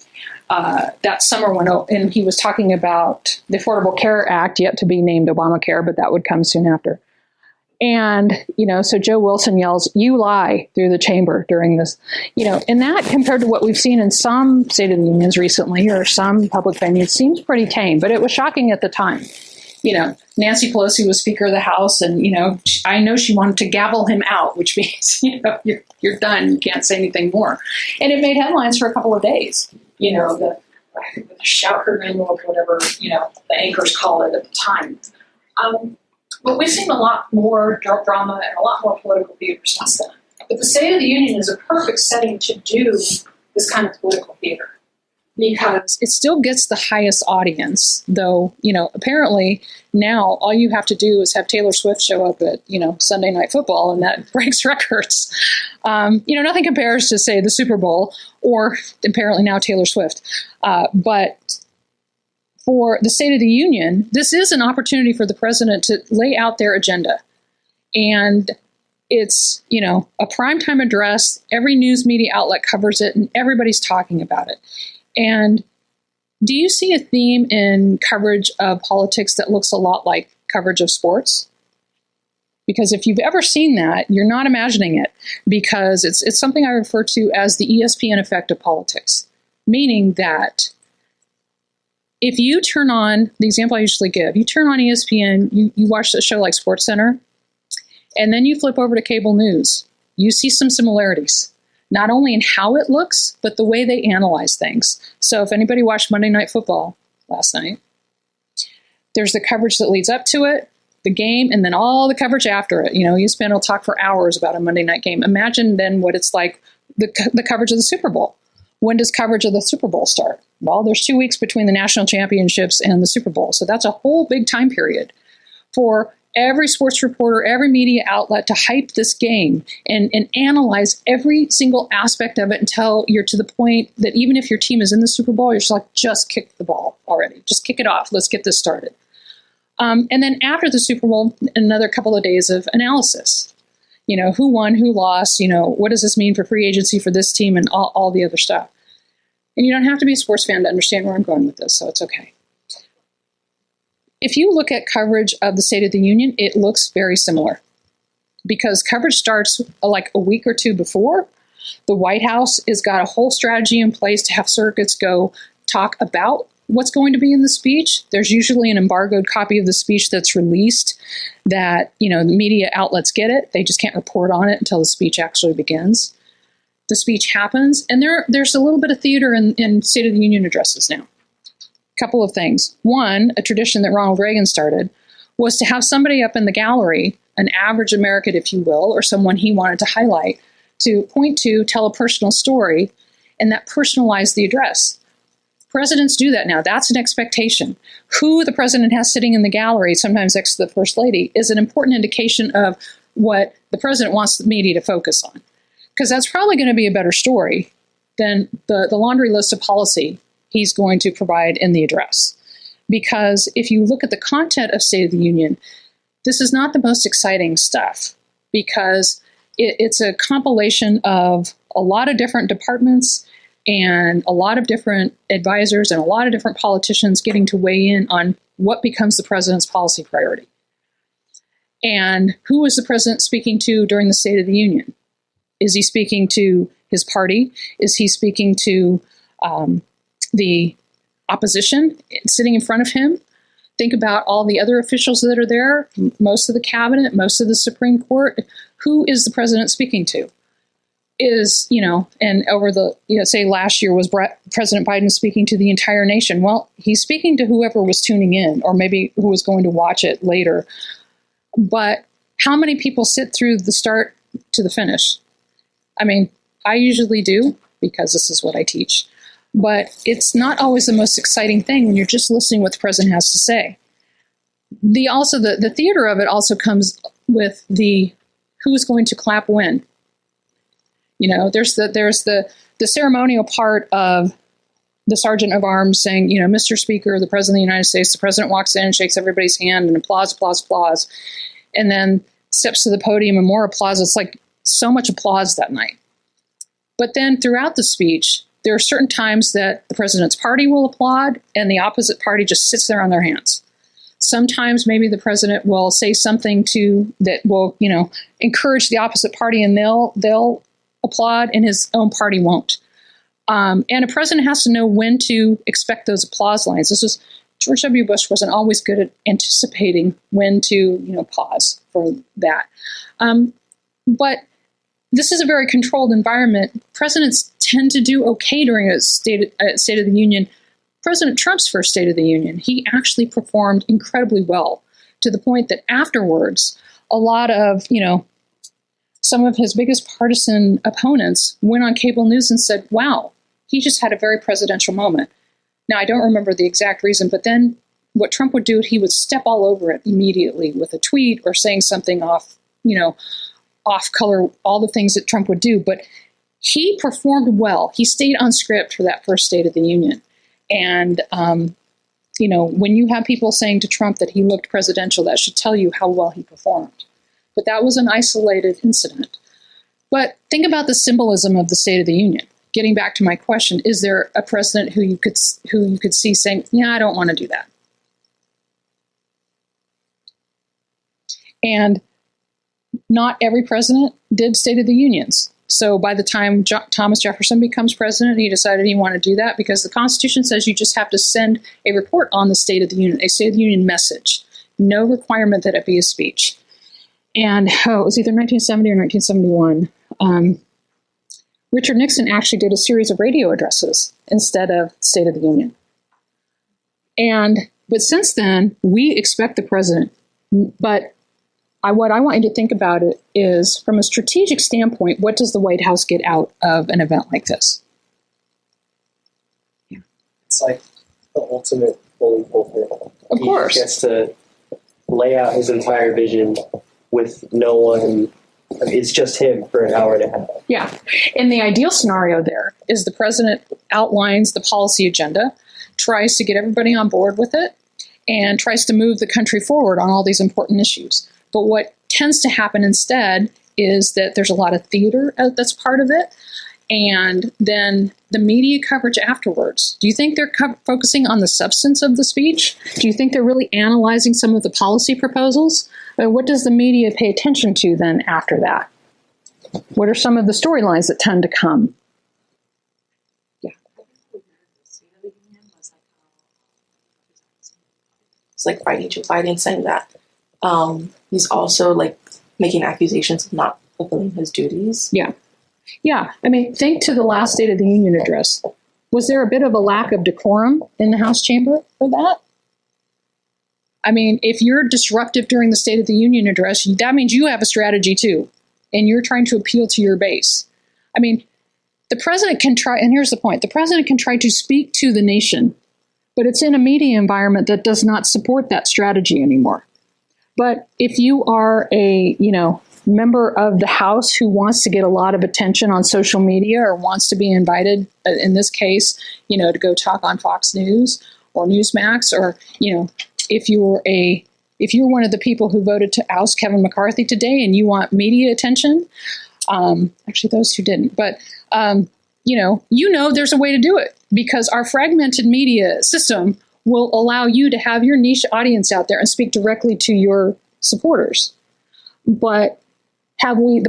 That summer and he was talking about the Affordable Care Act, yet to be named Obamacare, but that would come soon after. And, so Joe Wilson yells, "You lie," through the chamber during this, and that compared to what we've seen in some State of the Unions recently or some public venues seems pretty tame, but it was shocking at the time. Nancy Pelosi was Speaker of the House and, I know she wanted to gavel him out, which means, you're done. You can't say anything more. And it made headlines for a couple of days. The shout her name or whatever, the anchors call it at the time. But we've seen a lot more drama and a lot more political theater since then. But the State of the Union is a perfect setting to do this kind of political theater, because it still gets the highest audience, though, apparently now all you have to do is have Taylor Swift show up at, Sunday Night Football, and that breaks records. Nothing compares to, say, the Super Bowl, or apparently now Taylor Swift. But for the State of the Union, this is an opportunity for the president to lay out their agenda. And it's, a primetime address. Every news media outlet covers it, and everybody's talking about it. And do you see a theme in coverage of politics that looks a lot like coverage of sports? Because if you've ever seen that, you're not imagining it, because it's something I refer to as the ESPN effect of politics, meaning that if you turn on, the example I usually give, you turn on ESPN, you watch a show like SportsCenter, and then you flip over to cable news, you see some similarities, not only in how it looks, but the way they analyze things. So if anybody watched Monday Night Football last night, there's the coverage that leads up to it, the game, and then all the coverage after it. ESPN will talk for hours about a Monday night game. Imagine then what it's like, the coverage of the Super Bowl. When does coverage of the Super Bowl start? Well, there's 2 weeks between the national championships and the Super Bowl. So that's a whole big time period for every sports reporter, every media outlet to hype this game and analyze every single aspect of it until you're to the point that even if your team is in the Super Bowl, you're just like, just kick the ball already. Just kick it off. Let's get this started. And then after the Super Bowl, another couple of days of analysis. Who won, who lost, what does this mean for free agency for this team, and all the other stuff. And you don't have to be a sports fan to understand where I'm going with this, so it's okay. If you look at coverage of the State of the Union, it looks very similar, because coverage starts like a week or two before. The White House has got a whole strategy in place to have surrogates go talk about what's going to be in the speech. There's usually an embargoed copy of the speech that's released that, the media outlets get it. They just can't report on it until the speech actually begins. The speech happens, and there's a little bit of theater in State of the Union addresses now. Couple of things. One, a tradition that Ronald Reagan started was to have somebody up in the gallery, an average American, if you will, or someone he wanted to highlight, to point to, tell a personal story, and that personalized the address. Presidents do that now. That's an expectation. Who the president has sitting in the gallery, sometimes next to the first lady, is an important indication of what the president wants the media to focus on. Because that's probably going to be a better story than the laundry list of policy he's going to provide in the address. Because if you look at the content of State of the Union, this is not the most exciting stuff, because it's a compilation of a lot of different departments and a lot of different advisors and a lot of different politicians getting to weigh in on what becomes the president's policy priority. And who is the president speaking to during the State of the Union? Is he speaking to his party? Is he speaking to the opposition sitting in front of him? Think about all the other officials that are there, most of the cabinet, most of the Supreme Court. Who is the president speaking to? And over the, say last year was President Biden speaking to the entire nation. Well, he's speaking to whoever was tuning in, or maybe who was going to watch it later. But how many people sit through the start to the finish? I mean, I usually do, because this is what I teach. But it's not always the most exciting thing when you're just listening to what the president has to say. The theater of it also comes with the who's going to clap when. There's the ceremonial part of the sergeant of arms saying, Mr. Speaker, the President of the United States. The president walks in and shakes everybody's hand and applause, applause, applause, and then steps to the podium and more applause. It's like so much applause that night. But then throughout the speech, there are certain times that the president's party will applaud and the opposite party just sits there on their hands. Sometimes maybe the president will say something that will, encourage the opposite party, and they'll applaud and his own party won't. And a president has to know when to expect those applause lines. George W. Bush wasn't always good at anticipating when to, pause for that. But this is a very controlled environment. Presidents tend to do okay during a State of the Union. President Trump's first State of the Union, he actually performed incredibly well, to the point that afterwards, a lot of, some of his biggest partisan opponents went on cable news and said, wow, he just had a very presidential moment. Now, I don't remember the exact reason, but then what Trump would do, he would step all over it immediately with a tweet or saying something off color, all the things that Trump would do. But he performed well. He stayed on script for that first State of the Union. And, when you have people saying to Trump that he looked presidential, that should tell you how well he performed. But that was an isolated incident. But think about the symbolism of the State of the Union. Getting back to my question, is there a president who you could see saying, yeah, I don't want to do that? And not every president did State of the Unions. So by the time Thomas Jefferson becomes president, he decided he wanted to do that because the Constitution says you just have to send a report on the State of the Union, a State of the Union message. No requirement that it be a speech. And it was either 1970 or 1971. Richard Nixon actually did a series of radio addresses instead of State of the Union. But since then, we expect the president. But what I want you to think about it is, from a strategic standpoint, what does the White House get out of an event like this? Yeah. It's like the ultimate bully pulpit. Of course. He gets to lay out his entire vision with no one. It's just him for an hour and a half. Yeah. And the ideal scenario there is the president outlines the policy agenda, tries to get everybody on board with it, and tries to move the country forward on all these important issues. But what tends to happen instead is that there's a lot of theater that's part of it, and then the media coverage afterwards. Do you think they're focusing on the substance of the speech? Do you think they're really analyzing some of the policy proposals? What does the media pay attention to then after that? What are some of the storylines that tend to come? Yeah. It's like fighting Joe Biden, saying that he's also like making accusations of not fulfilling his duties. Yeah. Yeah. I mean, think to the last State of the Union address. Was there a bit of a lack of decorum in the House chamber for that? I mean, if you're disruptive during the State of the Union address, that means you have a strategy too, and you're trying to appeal to your base. I mean, the president can try, and here's the point, the president can try to speak to the nation, but it's in a media environment that does not support that strategy anymore. But if you are a, member of the House who wants to get a lot of attention on social media or wants to be invited, in this case, to go talk on Fox News or Newsmax, or, if you're one of the people who voted to oust Kevin McCarthy today and you want media attention, actually those who didn't, but, there's a way to do it because our fragmented media system will allow you to have your niche audience out there and speak directly to your supporters. But have we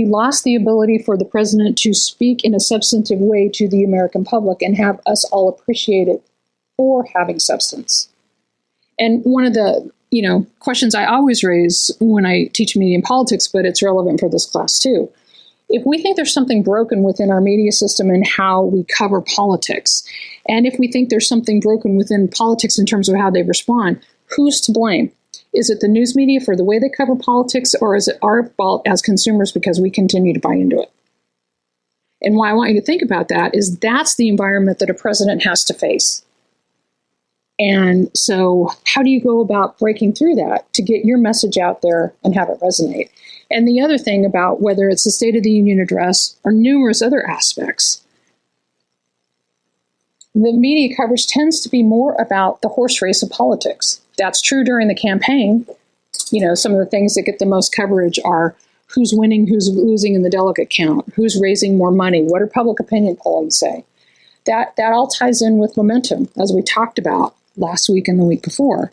lost the ability for the president to speak in a substantive way to the American public and have us all appreciate it for having substance? And one of the, questions I always raise when I teach media and politics, but it's relevant for this class too. If we think there's something broken within our media system and how we cover politics, and if we think there's something broken within politics in terms of how they respond, who's to blame? Is it the news media for the way they cover politics, or is it our fault as consumers because we continue to buy into it? And why I want you to think about that is that's the environment that a president has to face. And so how do you go about breaking through that to get your message out there and have it resonate? And the other thing about whether it's the State of the Union address or numerous other aspects, the media coverage tends to be more about the horse race of politics. That's true during the campaign. Some of the things that get the most coverage are who's winning, who's losing in the delegate count, who's raising more money, what do public opinion polling say? That all ties in with momentum, as we talked about last week and the week before.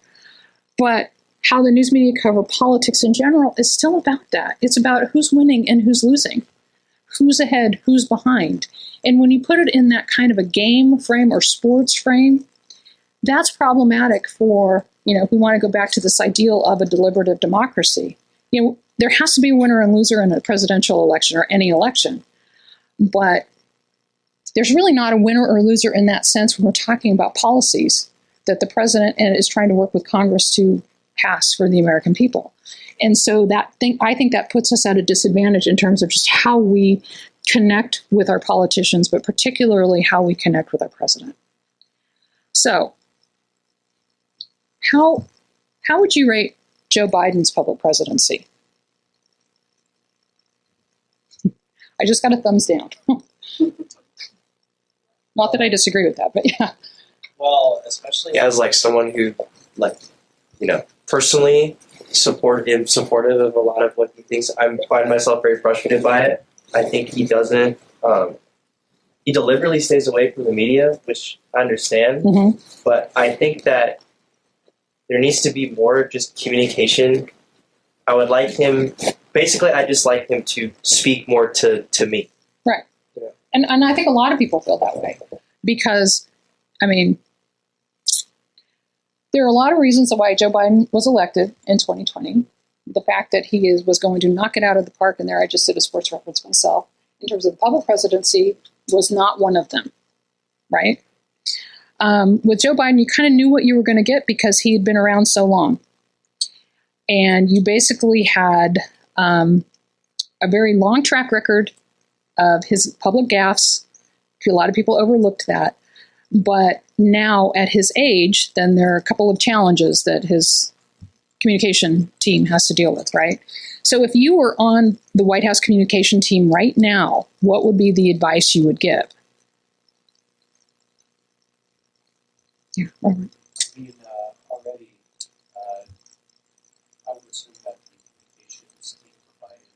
But how the news media cover politics in general is still about that. It's about who's winning and who's losing, who's ahead, who's behind. And when you put it in that kind of a game frame or sports frame, that's problematic for, if we want to go back to this ideal of a deliberative democracy. There has to be a winner and loser in a presidential election or any election. But there's really not a winner or loser in that sense when we're talking about policies that the president is trying to work with Congress to pass for the American people. And so I think that puts us at a disadvantage in terms of just how we connect with our politicians, but particularly how we connect with our president. So, how would you rate Joe Biden's public presidency? I just got a thumbs down. Not that I disagree with that, but yeah. Well, especially as like someone who, like, personally supportive of a lot of what he thinks. I find myself very frustrated by it. I think he doesn't. He deliberately stays away from the media, which I understand. Mm-hmm. But I think that there needs to be more just communication. I would like him. Basically, I just like him to speak more to me. Right. Yeah. And I think a lot of people feel that way because, I mean, there are a lot of reasons why Joe Biden was elected in 2020. The fact that he was going to knock it out of the park, and there I just did a sports reference myself, in terms of the public presidency, was not one of them, right? With Joe Biden, you kind of knew what you were going to get because he had been around so long. And you basically had a very long track record of his public gaffes. A lot of people overlooked that. But now at his age, then there are a couple of challenges that his communication team has to deal with, right? So if you were on the White House communication team right now, what would be the advice you would give? Yeah. I mean, already, I would assume that the communication is being provided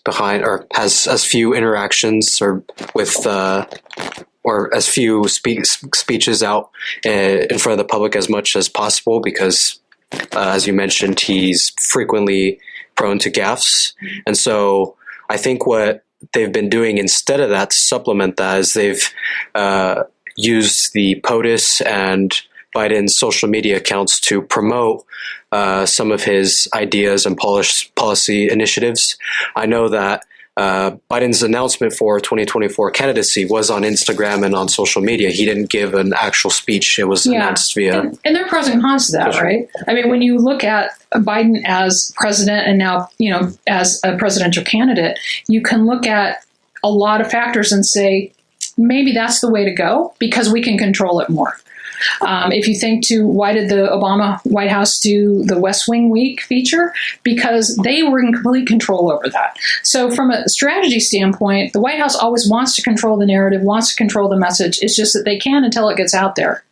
behind or has as few interactions or with or as few speeches out in front of the public as much as possible because as you mentioned, he's frequently prone to gaffes. And so I think what they've been doing instead of that to supplement that is they've used the POTUS and Biden's social media accounts to promote some of his ideas and policy initiatives. I know that Biden's announcement for 2024 candidacy was on Instagram and on social media. He didn't give an actual speech. It was announced via... And there are pros and cons to that, right? I mean, when you look at Biden as president and now, as a presidential candidate, you can look at a lot of factors and say, maybe that's the way to go because we can control it more. If you think to why did the Obama White House do the West Wing Week feature? Because they were in complete control over that. So from a strategy standpoint, the White House always wants to control the narrative, wants to control the message. It's just that they can until it gets out there.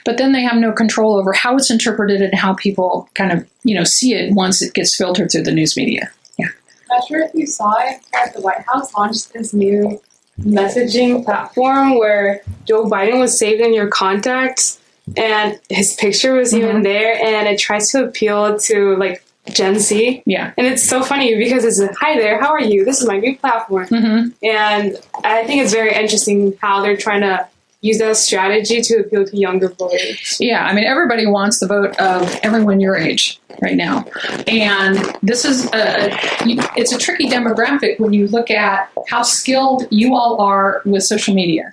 But then they have no control over how it's interpreted and how people kind of, see it once it gets filtered through the news media. Yeah. Not sure if you saw it, but the White House launched this new messaging platform where Joe Biden was saved in your contacts and his picture was even there, and it tries to appeal to like Gen Z. Yeah. And it's so funny because it's hi there, how are you? This is my new platform. And I think it's very interesting how they're trying to use that strategy to appeal to younger voters. Yeah, I mean, everybody wants the vote of everyone your age right now. And this is it's a tricky demographic when you look at how skilled you all are with social media.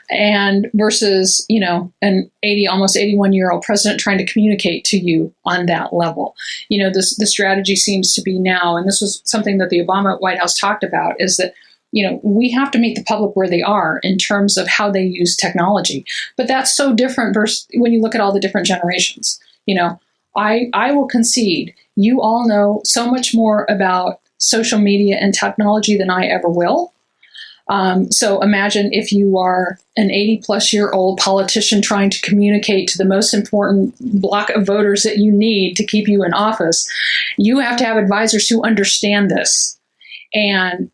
And versus, an almost 81-year-old president trying to communicate to you on that level. The strategy seems to be now, and this was something that the Obama White House talked about, is that we have to meet the public where they are in terms of how they use technology. But that's so different versus when you look at all the different generations. I will concede you all know so much more about social media and technology than I ever will. So imagine if you are an 80-plus-year-old politician trying to communicate to the most important block of voters that you need to keep you in office. You have to have advisors who understand this. And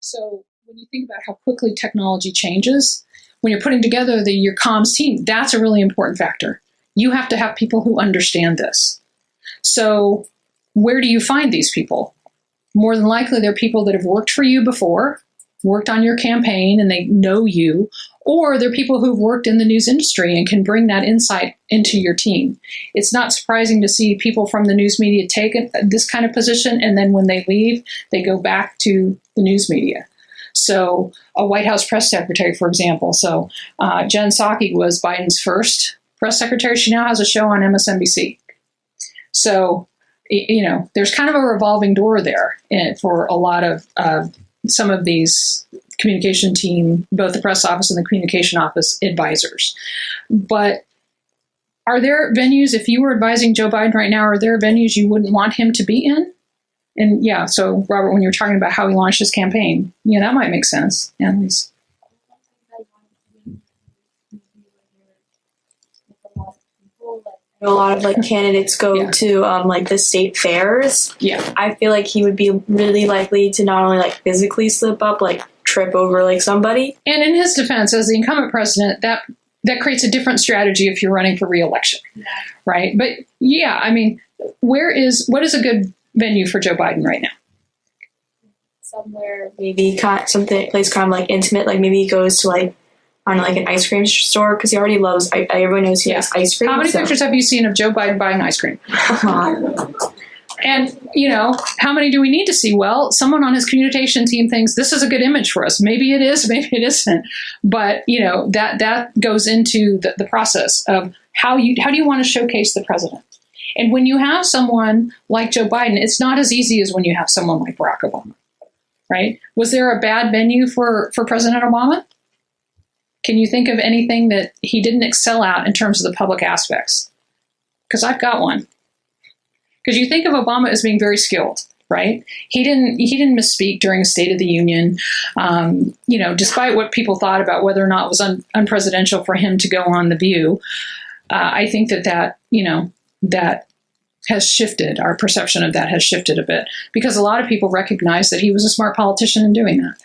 so when you think about how quickly technology changes, when you're putting together your comms team, that's a really important factor. You have to have people who understand this. So where do you find these people? More than likely, they're people that have worked for you before, worked on your campaign, and they know you, or they're people who've worked in the news industry and can bring that insight into your team. It's not surprising to see people from the news media take this kind of position, and then when they leave, they go back to the news media. So a White House press secretary, for example. So Jen Psaki was Biden's first press secretary. She now has a show on MSNBC. So, there's kind of a revolving door there for a lot of some of these communication team, both the press office and the communication office advisors. But are there venues, if you were advising Joe Biden right now, are there venues you wouldn't want him to be in? And yeah, so Robert, when you were talking about how he launched his campaign, that might make sense. Annalise. A lot of candidates go to the state fairs. Yeah, I feel like he would be really likely to not only physically slip up, trip over somebody. And in his defense, as the incumbent president, that creates a different strategy if you're running for re-election, right? But yeah, I mean, what is a good venue for Joe Biden right now? Somewhere maybe something place kind of intimate, maybe he goes to on an ice cream store because he already loves. Everyone knows he likes ice cream. How many pictures have you seen of Joe Biden buying ice cream? And how many do we need to see? Well, someone on his communication team thinks this is a good image for us. Maybe it is, maybe it isn't. But that goes into the process of how do you want to showcase the president. And when you have someone like Joe Biden, it's not as easy as when you have someone like Barack Obama, right? Was there a bad venue for President Obama? Can you think of anything that he didn't excel at in terms of the public aspects? Because I've got one. Because you think of Obama as being very skilled, right? He didn't misspeak during a State of the Union. Despite what people thought about whether or not it was unpresidential for him to go on The View, I think that has shifted. Our perception of that has shifted a bit because a lot of people recognize that he was a smart politician in doing that.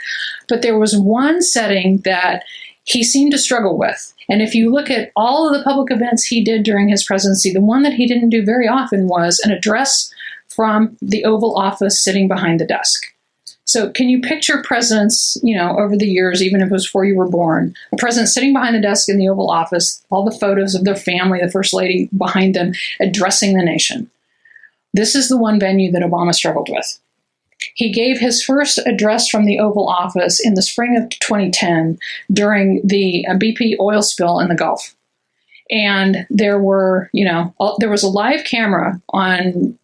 But there was one setting that he seemed to struggle with. And if you look at all of the public events he did during his presidency, the one that he didn't do very often was an address from the Oval Office sitting behind the desk. So can you picture presidents, over the years, even if it was before you were born, a president sitting behind the desk in the Oval Office, all the photos of their family, the first lady behind them, addressing the nation? This is the one venue that Obama struggled with. He gave his first address from the Oval Office in the spring of 2010 during the BP oil spill in the Gulf. And there was a live camera on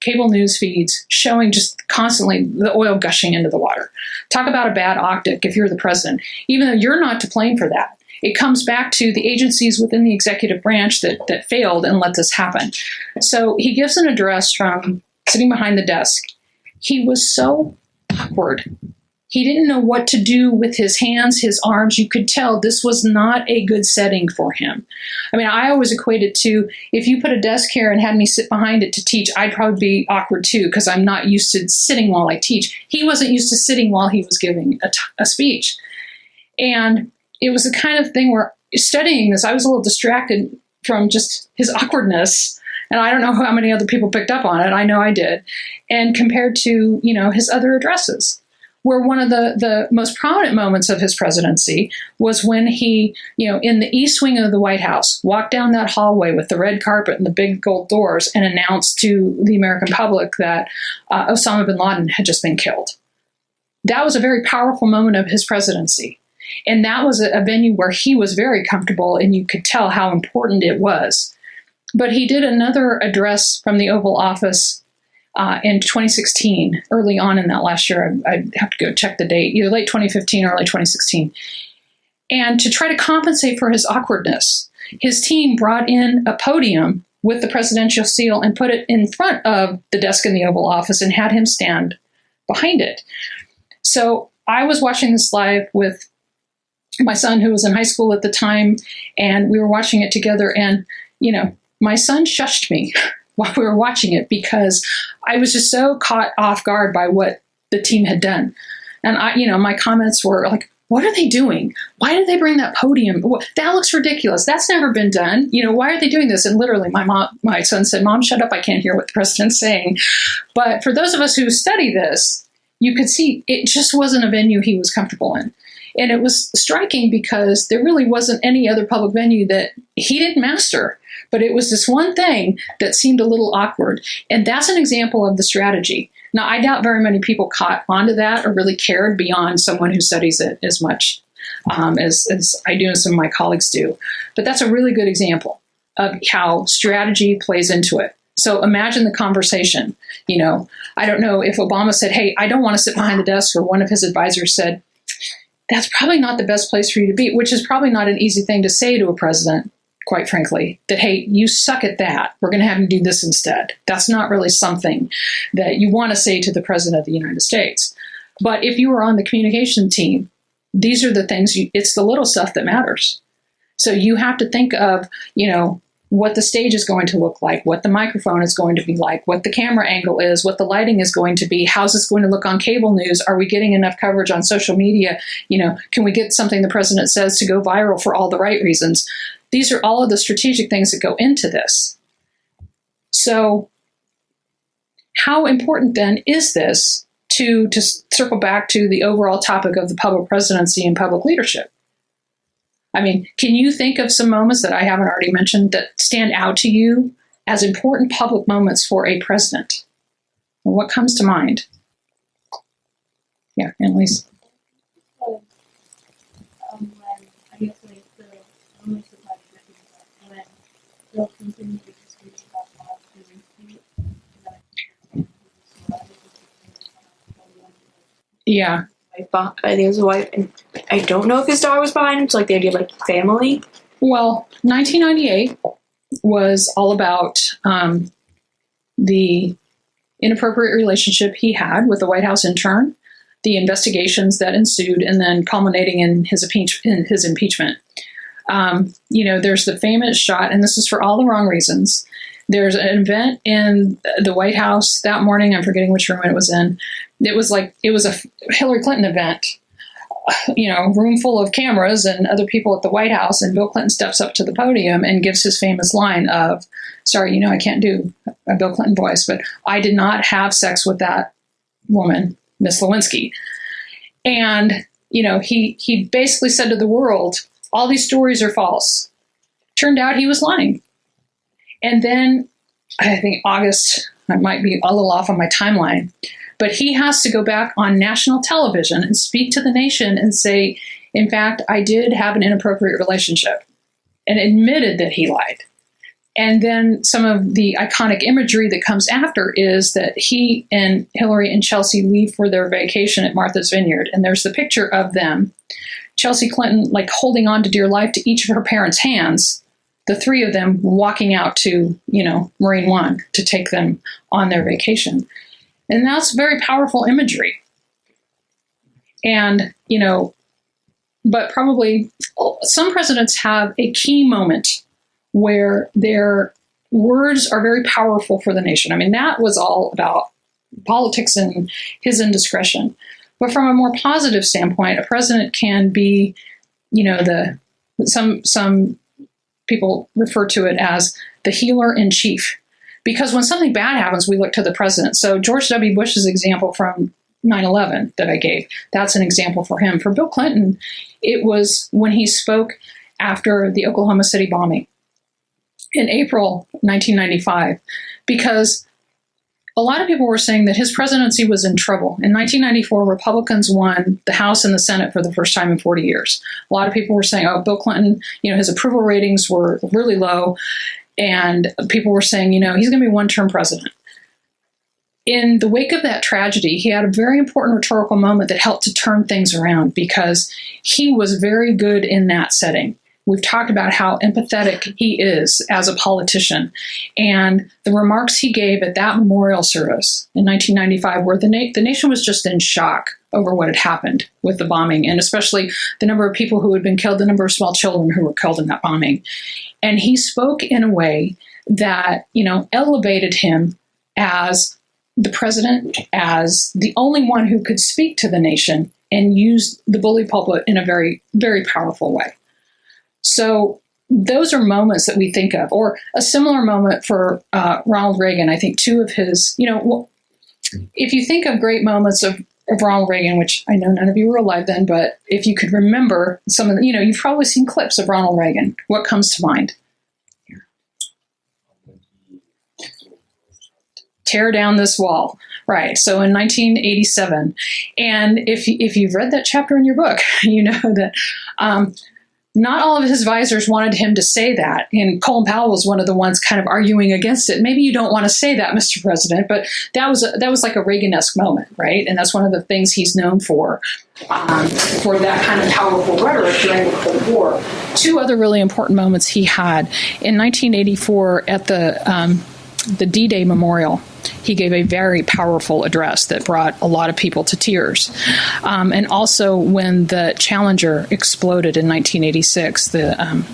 cable news feeds showing just constantly the oil gushing into the water. Talk about a bad optic if you're the president, even though you're not to blame for that. It comes back to the agencies within the executive branch that failed and let this happen. So he gives an address from sitting behind the desk. He was so awkward. He didn't know what to do with his hands, his arms. You could tell this was not a good setting for him. I mean, I always equated to if you put a desk here and had me sit behind it to teach, I'd probably be awkward too because I'm not used to sitting while I teach. He wasn't used to sitting while he was giving a speech. And it was the kind of thing where studying this, I was a little distracted from just his awkwardness. And I don't know how many other people picked up on it. I know I did. And compared to, his other addresses, where one of the most prominent moments of his presidency was when he, in the east wing of the White House, walked down that hallway with the red carpet and the big gold doors and announced to the American public that Osama bin Laden had just been killed. That was a very powerful moment of his presidency. And that was a venue where he was very comfortable and you could tell how important it was. But he did another address from the Oval Office in 2016, early on in that last year. I'd have to go check the date, either late 2015 or early 2016. And to try to compensate for his awkwardness, his team brought in a podium with the presidential seal and put it in front of the desk in the Oval Office and had him stand behind it. So I was watching this live with my son, who was in high school at the time, and we were watching it together. And, my son shushed me while we were watching it because I was just so caught off guard by what the team had done. And my comments were like, what are they doing? Why did they bring that podium? That looks ridiculous. That's never been done. Why are they doing this? And literally my son said, Mom, shut up. I can't hear what the president's saying. But for those of us who study this, you could see it just wasn't a venue he was comfortable in. And it was striking because there really wasn't any other public venue that he didn't master. But it was this one thing that seemed a little awkward. And that's an example of the strategy. Now, I doubt very many people caught onto that or really cared beyond someone who studies it as much as I do and some of my colleagues do. But that's a really good example of how strategy plays into it. So imagine the conversation. I don't know if Obama said, hey, I don't want to sit behind the desk, or one of his advisors said, that's probably not the best place for you to be, which is probably not an easy thing to say to a president, quite frankly, that, hey, you suck at that. We're going to have you do this instead. That's not really something that you want to say to the president of the United States. But if you were on the communication team, these are the things, it's the little stuff that matters. So you have to think of, what the stage is going to look like, what the microphone is going to be like, what the camera angle is, what the lighting is going to be, how's this going to look on cable news, are we getting enough coverage on social media, can we get something the president says to go viral for all the right reasons? These are all of the strategic things that go into this. So how important then is this to circle back to the overall topic of the public presidency and public leadership? I mean, can you think of some moments that I haven't already mentioned that stand out to you as important public moments for a president? And what comes to mind? Yeah, Annalise. When I guess like the when Bill Clinton did his speech about Yeah. I think it was a wife, and I don't know if his dog was behind him. So like the idea of like family. Well, 1998 was all about the inappropriate relationship he had with the White House intern, the investigations that ensued, and then culminating in his impeachment. There's the famous shot, and this is for all the wrong reasons. There's an event in the White House that morning. I'm forgetting which room it was in. It was a Hillary Clinton event, room full of cameras and other people at the White House. And Bill Clinton steps up to the podium and gives his famous line of, sorry, I can't do a Bill Clinton voice, but I did not have sex with that woman, Miss Lewinsky. And, he basically said to the world, all these stories are false. Turned out he was lying. And then I think August, I might be a little off on my timeline, but he has to go back on national television and speak to the nation and say, in fact, I did have an inappropriate relationship, and admitted that he lied. And then some of the iconic imagery that comes after is that he and Hillary and Chelsea leave for their vacation at Martha's Vineyard. And there's the picture of them, Chelsea Clinton, like holding on to dear life to each of her parents' hands, the three of them walking out to, Marine One to take them on their vacation. And that's very powerful imagery. And, but probably some presidents have a key moment where their words are very powerful for the nation. I mean, that was all about politics and his indiscretion. But from a more positive standpoint, a president can be, some people refer to it as the healer in chief. Because when something bad happens, we look to the president. So George W. Bush's example from 9/11 that I gave, that's an example for him. For Bill Clinton, it was when he spoke after the Oklahoma City bombing in April 1995, because a lot of people were saying that his presidency was in trouble. In 1994, Republicans won the House and the Senate for the first time in 40 years. A lot of people were saying, oh, Bill Clinton, his approval ratings were really low. And people were saying, he's going to be one-term president. In the wake of that tragedy, he had a very important rhetorical moment that helped to turn things around, because he was very good in that setting. We've talked about how empathetic he is as a politician. And the remarks he gave at that memorial service in 1995, where the nation was just in shock over what had happened with the bombing, and especially the number of people who had been killed, the number of small children who were killed in that bombing. And he spoke in a way that, elevated him as the president, as the only one who could speak to the nation and use the bully pulpit in a very, very powerful way. So those are moments that we think of, or a similar moment for Ronald Reagan. I think two of his, if you think of great moments of Ronald Reagan, which I know none of you were alive then, but if you could remember some of the, you've probably seen clips of Ronald Reagan. What comes to mind? tear down this wall. Right. So in 1987, and if you've read that chapter in your book, you know that not all of his advisors wanted him to say that. And Colin Powell was one of the ones kind of arguing against it. Maybe you don't want to say that, Mr. President, but that was like a Reagan-esque moment, right? And that's one of the things he's known for that kind of powerful rhetoric during the Cold War. Two other really important moments he had. In 1984 at the D-Day Memorial, he gave a very powerful address that brought a lot of people to tears. And also when the Challenger exploded in 1986, and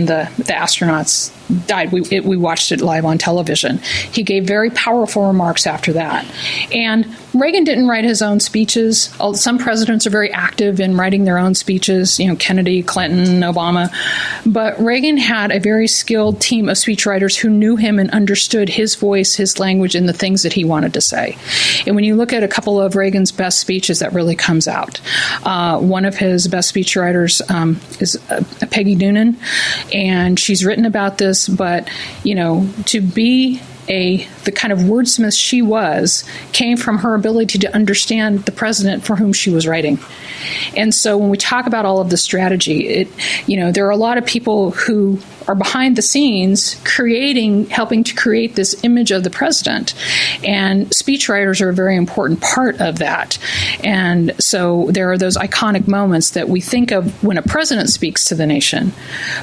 the astronauts died. We watched it live on television. He gave very powerful remarks after that. And Reagan didn't write his own speeches. Some presidents are very active in writing their own speeches, Kennedy, Clinton, Obama. But Reagan had a very skilled team of speechwriters who knew him and understood his voice, his language, and the things that he wanted to say. And when you look at a couple of Reagan's best speeches, that really comes out. One of his best speechwriters is Peggy Noonan, and she's written about this. But, to be the kind of wordsmith she was came from her ability to understand the president for whom she was writing. And so when we talk about all of the strategy, there are a lot of people who are behind the scenes helping to create this image of the president. And speechwriters are a very important part of that. And so there are those iconic moments that we think of when a president speaks to the nation.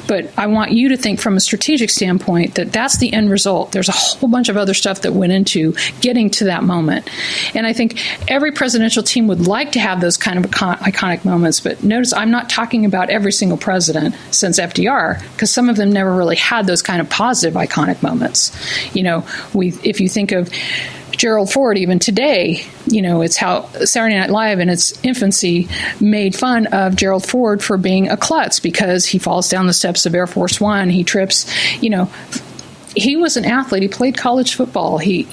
But I want you to think from a strategic standpoint that that's the end result. There's a whole bunch of other stuff that went into getting to that moment. And I think every presidential team would like to have those kind of iconic moments. But notice I'm not talking about every single president since FDR, because some of them never really had those kind of positive iconic moments. If you think of Gerald Ford, even today, it's how Saturday Night Live in its infancy made fun of Gerald Ford for being a klutz because he falls down the steps of Air Force One, he trips, he was an athlete. He played college football. He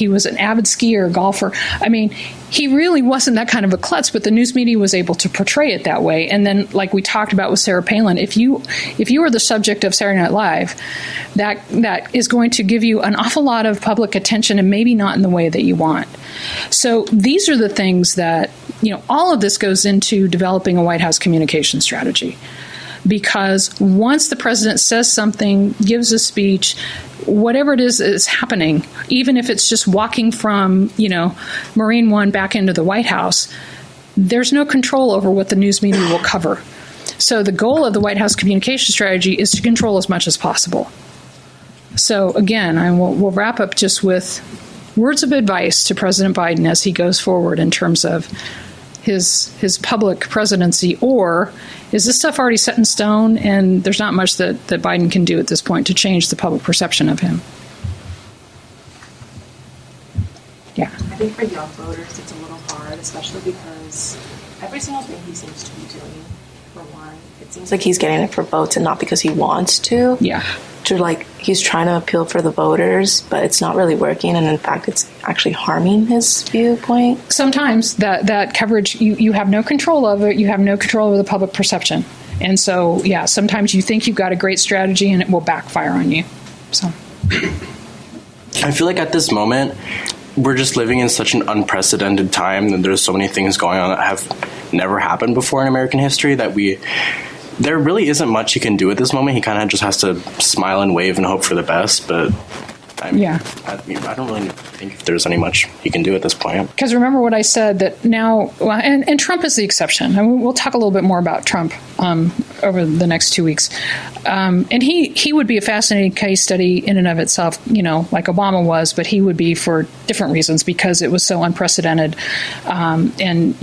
was an avid skier, golfer. I mean, he really wasn't that kind of a klutz, but the news media was able to portray it that way. And then, like we talked about with Sarah Palin, if you are the subject of Saturday Night Live, that is going to give you an awful lot of public attention, and maybe not in the way that you want. So these are the things that, all of this goes into developing a White House communication strategy. Because once the president says something, gives a speech, whatever it is happening, even if it's just walking from, Marine One back into the White House, there's no control over what the news media will cover. So the goal of the White House communication strategy is to control as much as possible. So again, we'll wrap up just with words of advice to President Biden as he goes forward in terms of his public presidency, or is this stuff already set in stone and there's not much that Biden can do at this point to change the public perception of him? Yeah. I think for young voters it's a little hard, especially because every single thing he seems to be doing, for one, it seems like he's getting it for votes and not because he wants to. Yeah. He's trying to appeal for the voters, but it's not really working, and in fact it's actually harming his viewpoint. Sometimes that coverage, you have no control of it, you have no control over the public perception. And so, yeah, sometimes you think you've got a great strategy and it will backfire on you. So I feel like at this moment, we're just living in such an unprecedented time, and there's so many things going on that have never happened before in American history that there really isn't much he can do at this moment. He kind of just has to smile and wave and hope for the best. But I don't really think there's any much he can do at this point. Because remember what I said, that now, and Trump is the exception. I mean, we'll talk a little bit more about Trump over the next 2 weeks. And he would be a fascinating case study in and of itself, like Obama was, but he would be for different reasons because it was so unprecedented. And,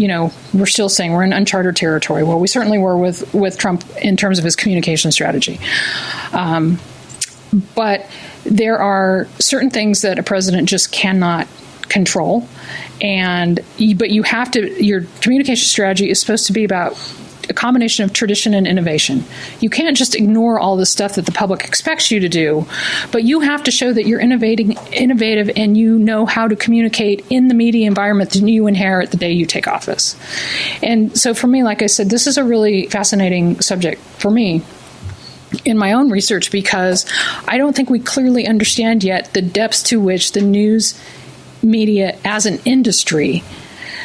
we're still saying we're in uncharted territory. Well, we certainly were with Trump in terms of his communication strategy. But there are certain things that a president just cannot control, but you have to. Your communication strategy is supposed to be about a combination of tradition and innovation. You can't just ignore all the stuff that the public expects you to do, but you have to show that you're innovative, and you know how to communicate in the media environment that you inherit the day you take office. And so for me, like I said, this is a really fascinating subject for me. in my own research, because I don't think we clearly understand yet the depths to which the news media as an industry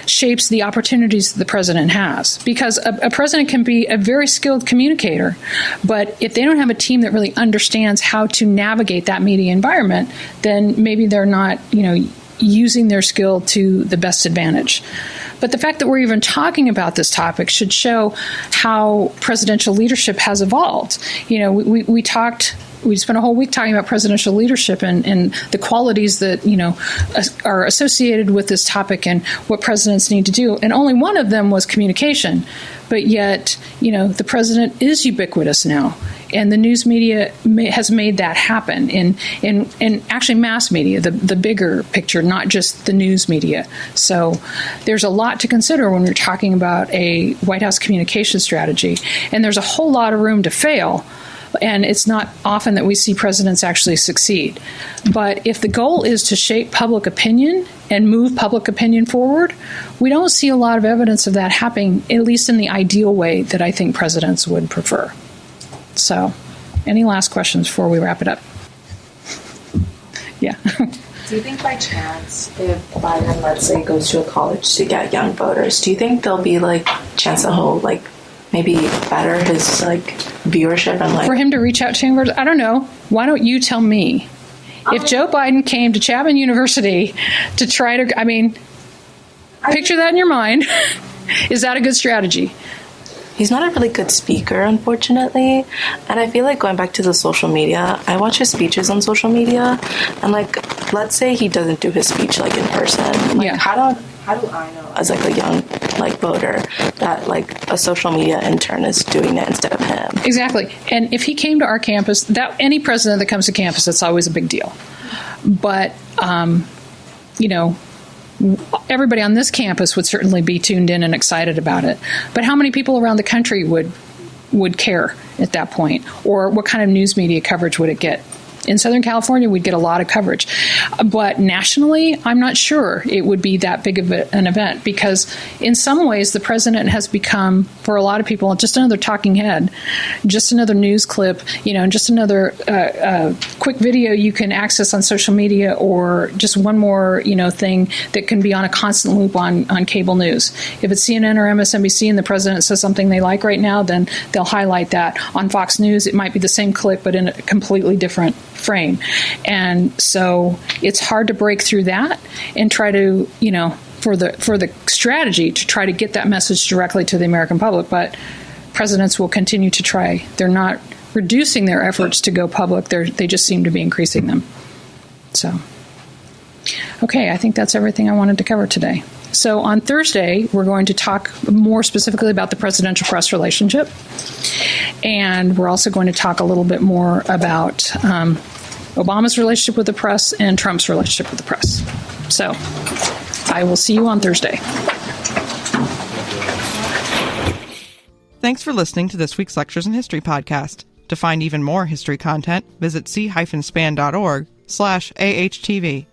shapes the opportunities the president has. Because a president can be a very skilled communicator, but if they don't have a team that really understands how to navigate that media environment, then maybe they're not, using their skill to the best advantage. But the fact that we're even talking about this topic should show how presidential leadership has evolved. We spent a whole week talking about presidential leadership and the qualities that, are associated with this topic and what presidents need to do. And only one of them was communication. But yet, the president is ubiquitous now. And the news media has made that happen in actually mass media, the bigger picture, not just the news media. So there's a lot to consider when we're talking about a White House communication strategy. And there's a whole lot of room to fail. And it's not often that we see presidents actually succeed. But if the goal is to shape public opinion and move public opinion forward, we don't see a lot of evidence of that happening, at least in the ideal way that I think presidents would prefer. So, any last questions before we wrap it up? Yeah. Do you think by chance, if Biden, let's say, goes to a college to get young voters, do you think there'll be chance that he'll maybe better his viewership and for him to reach out to young voters? I don't know. Why don't you tell me? If Joe Biden came to Chapman University to try to, picture that in your mind. Is that a good strategy? He's not a really good speaker, unfortunately. And I feel like going back to the social media, I watch his speeches on social media. And let's say he doesn't do his speech in person. How do I know as a young voter that a social media intern is doing it instead of him? Exactly. And if he came to our campus, that any president that comes to campus, it's always a big deal. But everybody on this campus would certainly be tuned in and excited about it. But how many people around the country would care at that point? Or what kind of news media coverage would it get? In Southern California, we'd get a lot of coverage. But nationally, I'm not sure it would be that big of an event, because in some ways, the president has become, for a lot of people, just another talking head, just another news clip, just another quick video you can access on social media, or just one more, thing that can be on a constant loop on cable news. If it's CNN or MSNBC and the president says something they like right now, then they'll highlight that. On Fox News, it might be the same clip, but in a completely different frame. And so it's hard to break through that and try to, for the strategy to try to get that message directly to the American public. But presidents will continue to try. They're not reducing their efforts to go public. They just seem to be increasing them. So, okay, I think that's everything I wanted to cover today. So on Thursday, we're going to talk more specifically about the presidential-press relationship. And we're also going to talk a little bit more about Obama's relationship with the press and Trump's relationship with the press. So I will see you on Thursday. Thanks for listening to this week's Lectures in History podcast. To find even more history content, visit c-span.org/AHTV.